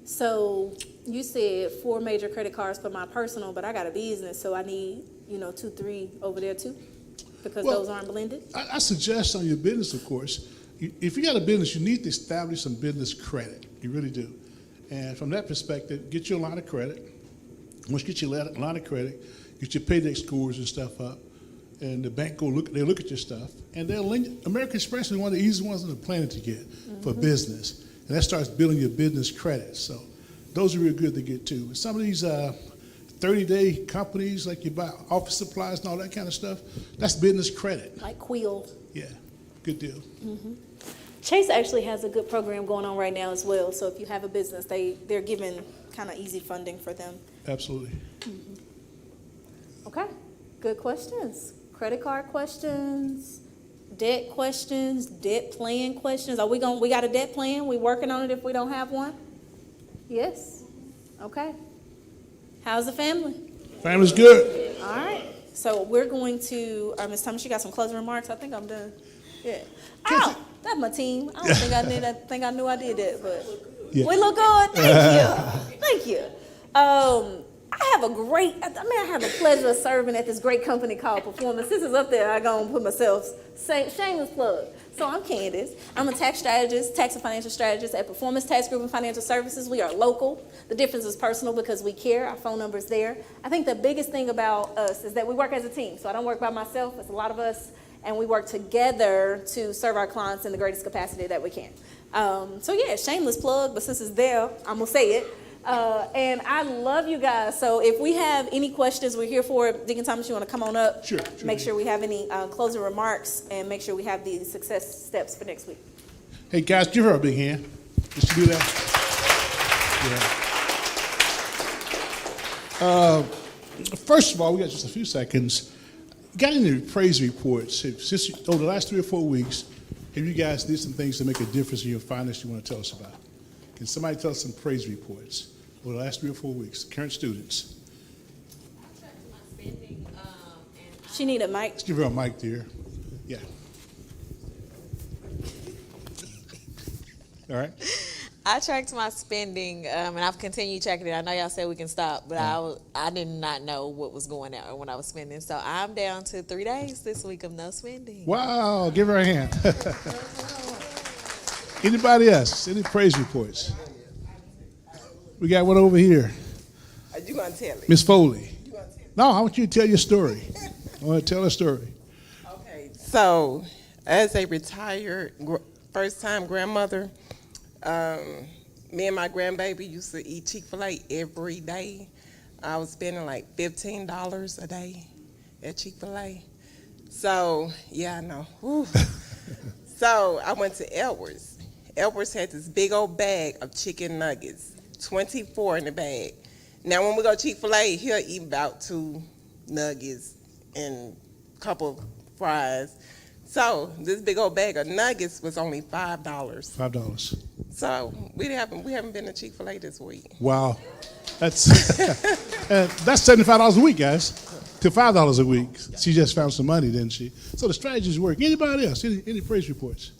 Speaker 2: So you said 4 major credit cards for my personal, but I got a business, so I need, 2, 3 over there too? Because
Speaker 1: Well,
Speaker 2: those aren't blended?
Speaker 1: I suggest on your business, of course, if you got a business, you need to establish some business credit. You really do. And from that perspective, get your line of credit. Once you get your line of credit, get your paydex scores and stuff up, and the bank they look at your stuff, and they'll lend you. American Express is one of the easiest ones on the planet to get for business, and that starts building your business credit. So those are real good to get too. Some of these 30-day companies, like you buy office supplies and all that kind of stuff, that's business credit.
Speaker 2: Like Quill.
Speaker 1: Yeah, good deal.
Speaker 2: Chase actually has a good program going on right now as well. So if you have a business, they're giving kind of easy funding for them.
Speaker 1: Absolutely.
Speaker 2: Okay, good questions. Credit card questions, debt questions, debt plan questions. We got a debt plan? We working on it if we don't have one? Yes? Okay. How's the family?
Speaker 1: Family's good.
Speaker 2: All right. So we're going to, Ms. Thomas, you got some closing remarks? I think I'm done. Yeah. Oh, that's my team. I don't think I knew I did that, but
Speaker 1: Yeah.
Speaker 2: we look good. Thank you. Thank you. I have a pleasure of serving at this great company called Performance. This is up there. I'm going to put myself, shameless plug. So I'm Candace. I'm a tax strategist, tax and financial strategist at Performance Tax Group and Financial Services. We are local. The difference is personal because we care. Our phone number is there. I think the biggest thing about us is that we work as a team. So I don't work by myself. It's a lot of us, and we work together to serve our clients in the greatest capacity that we can. So yeah, shameless plug, but since it's there, I'm going to say it. And I love you guys. So if we have any questions, we're here for it. Deacon Thomas, you want to come on up?
Speaker 1: Sure.
Speaker 2: Make sure we have any closing remarks and make sure we have the success steps for next week.
Speaker 1: Hey, guys, give her a big hand. Just to do that. Yeah. First of all, we got just a few seconds. Got any praise reports? Since over the last 3 or 4 weeks, have you guys did some things to make a difference in your finance you want to tell us about? Can somebody tell us some praise reports over the last 3 or 4 weeks, current students?
Speaker 5: I checked my spending, and
Speaker 2: She need a mic.
Speaker 1: Let's give her a mic, dear. Yeah. All right.
Speaker 3: I tracked my spending, and I've continued tracking it. I know y'all said we can stop, but I did not know what was going on when I was spending. So I'm down to 3 days this week of no spending.
Speaker 1: Wow, give her a hand. Anybody else? Any praise reports? We got one over here.
Speaker 9: Are you going to tell it?
Speaker 1: Miss Foley. No, I want you to tell your story. I want to tell a story.
Speaker 9: Okay, so as a retired first-time grandmother, me and my grandbaby used to eat Chick-fil-A every day. I was spending like $15 a day at Chick-fil-A. So, yeah, I know. Whew. So I went to Edwards. Edwards had this big old bag of chicken nuggets, 24 in the bag. Now, when we go to Chick-fil-A, he'll eat about 2 nuggets and a couple fries. So this big old bag of nuggets was only $5.
Speaker 1: $5.
Speaker 9: So we haven't been to Chick-fil-A this week.
Speaker 1: Wow. That's that's $75 a week, guys, to $5 a week. She just found some money, didn't she? So the strategy's working. Anybody else? Any praise reports?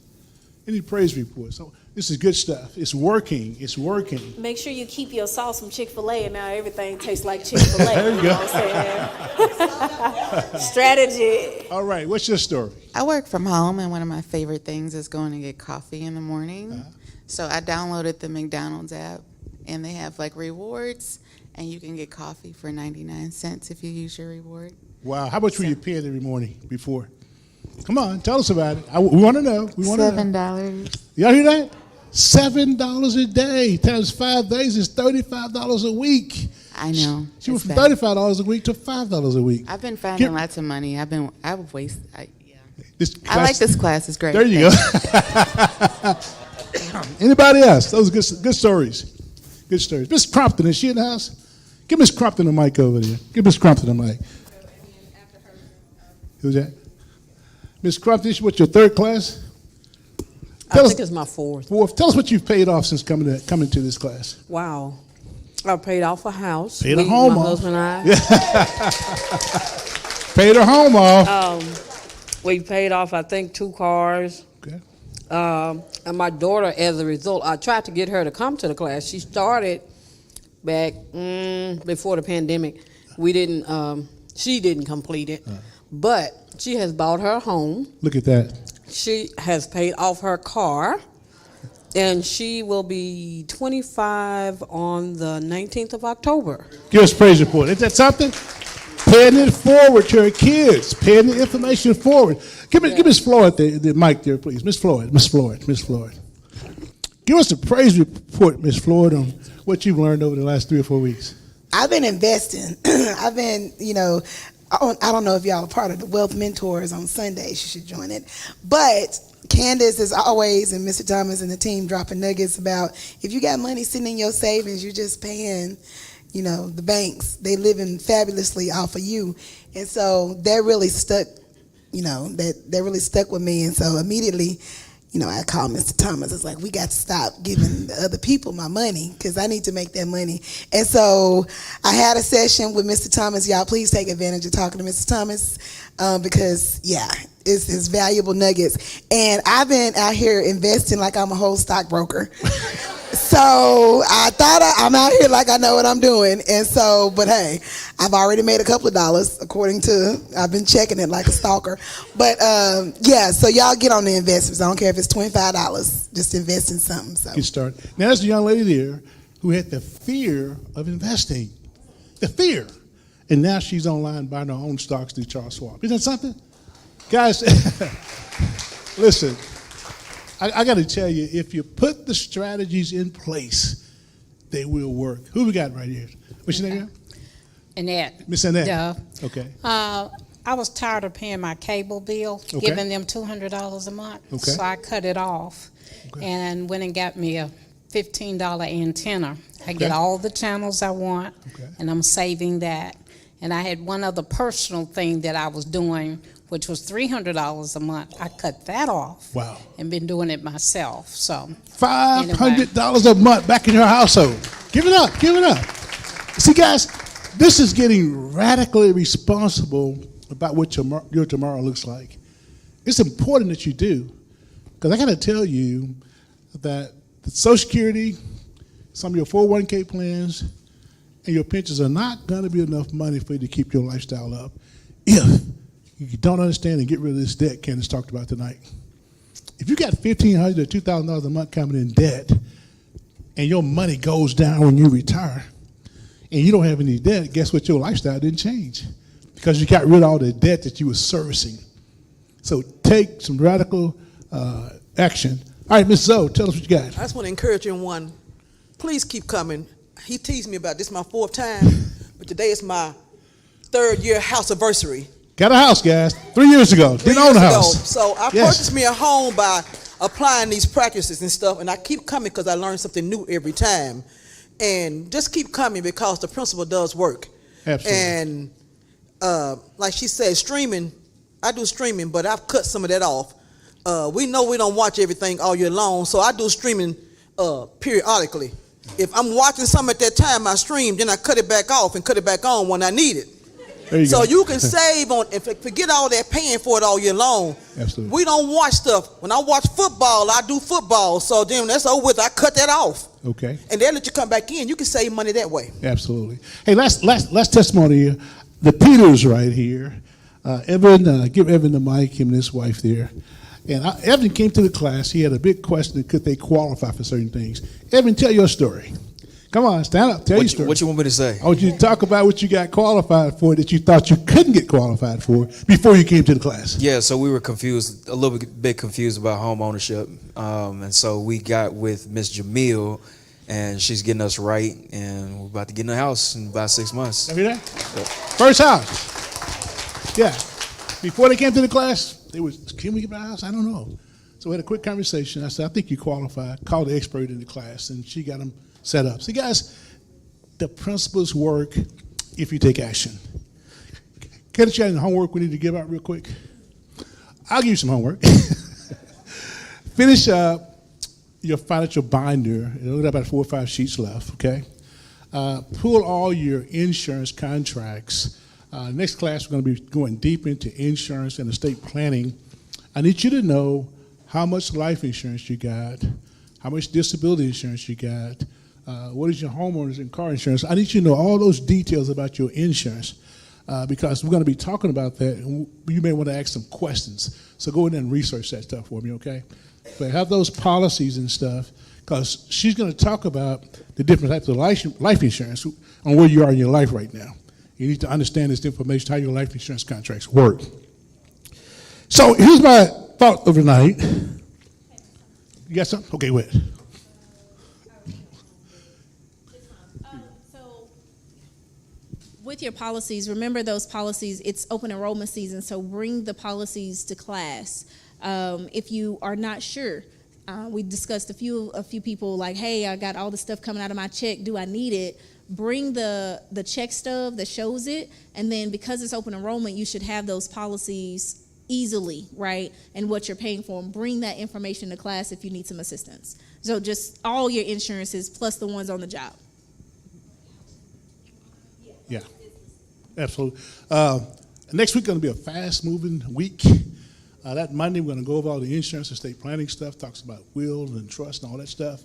Speaker 1: Any praise reports? So this is good stuff. It's working. It's working.
Speaker 2: Make sure you keep your sauce from Chick-fil-A, and now everything tastes like Chick-fil-A.
Speaker 1: There you go.
Speaker 2: know what I'm saying? Strategy.
Speaker 1: All right. What's your story?
Speaker 11: I work from home, and one of my favorite things is going to get coffee in the morning. So I downloaded the McDonald's app, and they have like rewards, and you can get coffee for 99 cents if you use your reward.
Speaker 1: Wow. How much were you paying every morning before? Come on, tell us about it. We want to know. We want to know.
Speaker 11: $7.
Speaker 1: Y'all hear that? $7 a day times 5 days is $35 a week.
Speaker 11: I know.
Speaker 1: She went
Speaker 11: It's
Speaker 1: from
Speaker 11: bad.
Speaker 1: $35 a week to $5 a week.
Speaker 11: I've been finding lots of money. I like this class. It's great.
Speaker 1: There you go. Anybody else? Those are good stories. Good stories. Miss Crompton, is she in the house? Give Miss Crompton the mic over there. Give Miss Crompton the mic. Who's that? Miss Crompton, what's your third class?
Speaker 12: I think it's my fourth.
Speaker 1: Tell us what you've paid off since coming to this class.
Speaker 12: Wow. I paid off a house.
Speaker 1: Paid a home
Speaker 12: my
Speaker 1: off.
Speaker 12: husband and I.
Speaker 1: Paid her home off.
Speaker 12: We paid off, I think, 2 cars.
Speaker 1: Okay.
Speaker 12: And my daughter, as a result, I tried to get her to come to the class. She started back before the pandemic. She didn't complete it. But she has bought her home.
Speaker 1: Look at that.
Speaker 12: She has paid off her car, and she will be 25 on the 19th of October.
Speaker 1: Give us a praise report. Isn't that something? Paying it forward to her kids. Paying the information forward. Give Miss Floyd the mic there, please. Miss Floyd. Give us a praise report, Miss Floyd, on what you've learned over the last 3 or 4 weeks.
Speaker 4: I've been investing. I've been, I don't know if y'all are part of the Wealth Mentors on Sundays. You should join it. But Candace, as always, and Mr. Thomas and the team dropping nuggets about if you got money sitting in your savings, you're just paying, the banks. They living fabulously off of you. And so that really stuck, that really stuck with me. And so immediately, I called Mr. Thomas. It's like, we got to stop giving the other people my money because I need to make that money. And so I had a session with Mr. Thomas. Y'all, please take advantage of talking to Mr. Thomas because, it's valuable nuggets. And I've been out here investing like I'm a whole stockbroker. So I thought I'm out here like I know what I'm doing. And so, but hey, I've already made a couple of dollars I've been checking it like a stalker. But so y'all get on the investments. I don't care if it's $25, just invest in something. So
Speaker 1: Get started. Now, there's a young lady there who had the fear of investing. The fear. And now she's online buying her own stocks through Charles Schwab. Isn't that something? Guys, listen. I got to tell you, if you put the strategies in place, they will work. Who we got right here? What's your name?
Speaker 13: Annette.
Speaker 1: Miss Annette.
Speaker 13: Yeah.
Speaker 1: Okay.
Speaker 13: I was tired of paying my cable bill,
Speaker 1: Okay.
Speaker 13: giving them $200 a month.
Speaker 1: Okay.
Speaker 13: So I cut it off and went and got me a $15 antenna. I get all the channels I want, and I'm saving that. And I had one other personal thing that I was doing, which was $300 a month. I cut that off.
Speaker 1: Wow.
Speaker 13: And been doing it myself. So
Speaker 1: $500 a month back in your household. Give it up. Give it up. See, guys, this is getting radically responsible about what your tomorrow looks like. It's important that you do, because I got to tell you that Social Security, some of your 401k plans, and your pensions are not going to be enough money for you to keep your lifestyle up if you don't understand and get rid of this debt Candace talked about tonight. If you got $1,500 or $2,000 a month coming in debt, and your money goes down when you retire, and you don't have any debt, guess what? Your lifestyle didn't change because you got rid of all the debt that you were servicing. So take some radical action. All right, Ms. Zoe, tell us what you got.
Speaker 14: I just want to encourage you in one. Please keep coming. He teased me about this my 4th time, but today is my 3rd year house anniversary.
Speaker 1: Got a house, guys. 3 years ago. Didn't own a house.
Speaker 14: So I purchased me a home by applying these practices and stuff, and I keep coming because I learn something new every time. And just keep coming because the principle does work.
Speaker 1: Absolutely.
Speaker 14: And like she said, streaming, I do streaming, but I've cut some of that off. We know we don't watch everything all year long, so I do streaming periodically. If I'm watching something at that time, I stream, then I cut it back off and cut it back on when I need it. So you can save on, and forget all that paying for it all year long.
Speaker 1: Absolutely.
Speaker 14: We don't watch stuff. When I watch football, I do football. So then that's over with. I cut that off.
Speaker 1: Okay.
Speaker 14: And then let you come back in. You can save money that way.
Speaker 1: Absolutely. Hey, last testimony here. The Peters right here. Evan, give Evan the mic, him and his wife there. And Evan came to the class. He had a big question: could they qualify for certain things? Evan, tell your story. Come on, stand up. Tell your story.
Speaker 15: What you want me to say?
Speaker 1: I want you to talk about what you got qualified for that you thought you couldn't get qualified for before you came to the class.
Speaker 15: Yeah, so we were confused, a little bit confused about home ownership. And so we got with Miss Jamil, and she's getting us right, and we're about to get in a house in about 6 months.
Speaker 1: Have you there? First house. Yeah. Before they came to the class, they was, can we get a house? I don't know. So we had a quick conversation. I said, I think you qualify. Called the expert in the class, and she got them set up. See, guys, the principles work if you take action. Can you have any homework we need to give out real quick? I'll give you some homework. Finish up your financial binder. It'll got about 4 or 5 sheets left, okay? Pull all your insurance contracts. Next class, we're going to be going deep into insurance and estate planning. I need you to know how much life insurance you got, how much disability insurance you got, what is your homeowners and car insurance. I need you to know all those details about your insurance because we're going to be talking about that, and you may want to ask some questions. So go in there and research that stuff for me, okay? But have those policies and stuff because she's going to talk about the different types of life insurance on where you are in your life right now. You need to understand this information, how your life insurance contracts work. So here's my thought of the night. You got something? Okay, wait.
Speaker 2: So with your policies, remember those policies, it's open enrollment season, so bring the policies to class. If you are not sure, we discussed a few people like, hey, I got all the stuff coming out of my check, do I need it? Bring the check stub that shows it, and then because it's open enrollment, you should have those policies easily, right? And what you're paying for, and bring that information to class if you need some assistance. So just all your insurances plus the ones on the job.
Speaker 1: Yeah, absolutely. Next week going to be a fast-moving week. That Monday we're going to go over all the insurance and estate planning stuff, talks about wills and trust and all that stuff.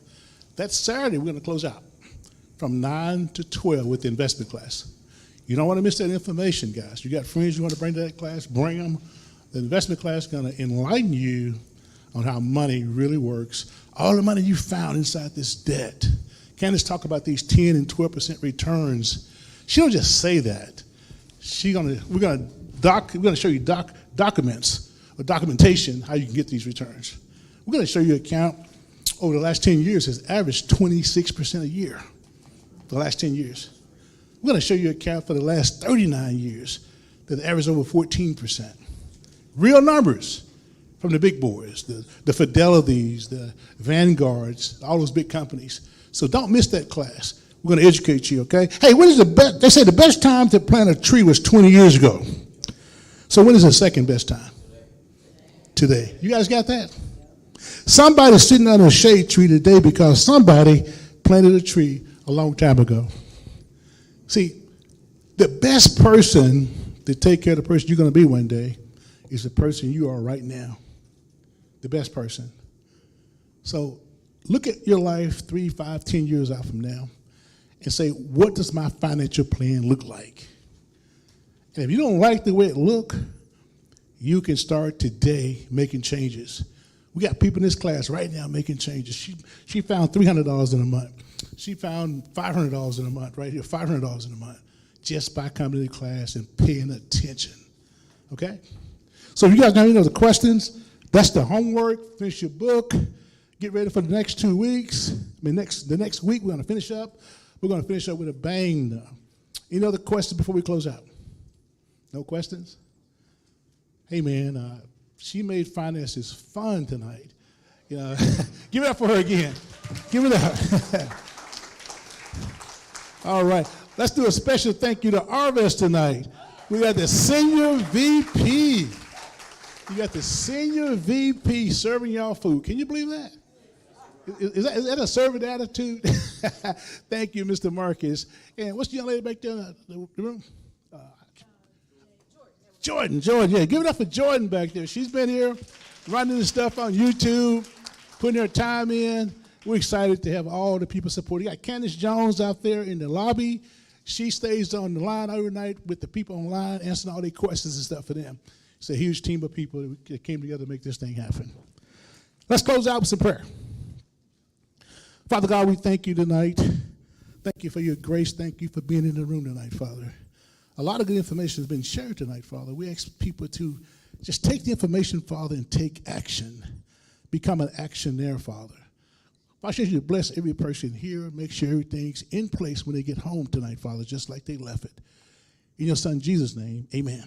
Speaker 1: That Saturday we're going to close out from 9 to 12 with the investment class. You don't want to miss that information, guys. You got friends you want to bring to that class, bring them. The investment class is going to enlighten you on how money really works. All the money you found inside this debt. Candace talked about these 10 and 12% returns. She don't just say that. We're going to show you documents or documentation how you can get these returns. We're going to show you an account over the last 10 years has averaged 26% a year. For the last 10 years. We're going to show you an account for the last 39 years that averaged over 14%. Real numbers from the big boys, the Fidelities, the Vanguards, all those big companies. So don't miss that class. We're going to educate you, okay? Hey, when is the best? They say the best time to plant a tree was 20 years ago. So when is the second best time? Today. You guys got that? Somebody's sitting under a shade tree today because somebody planted a tree a long time ago. See, the best person to take care of the person you're going to be one day is the person you are right now. The best person. So look at your life 3, 5, 10 years out from now and say, what does my financial plan look like? And if you don't like the way it look, you can start today making changes. We got people in this class right now making changes. She found $300 in a month. She found $500 in a month, right here, $500 in a month, just by coming to the class and paying attention, okay? So you guys know the questions. That's the homework. Finish your book. Get ready for the next 2 weeks. The next week we're going to finish up. We're going to finish up with a bang now. Any other questions before we close out? No questions? Hey, man, she made finances fun tonight. Give it up for her again. Give it up. All right. Let's do a special thank you to Arvest tonight. We got the senior VP. You got the senior VP serving y'all food. Can you believe that? Is that a servant attitude? Thank you, Mr. Marcus. And what's the young lady back there in the room? Jordan, yeah. Give it up for Jordan back there. She's been here running this stuff on YouTube, putting her time in. We're excited to have all the people supporting. You got Candace Jones out there in the lobby. She stays on the line overnight with the people online, answering all their questions and stuff for them. It's a huge team of people that came together to make this thing happen. Let's close out with some prayer. Father God, we thank you tonight. Thank you for your grace. Thank you for being in the room tonight, Father. A lot of good information has been shared tonight, Father. We ask people to just take the information, Father, and take action. Become an actionnaire, Father. I ask you to bless every person here, make sure everything's in place when they get home tonight, Father, just like they left it. In your Son, Jesus' name, amen.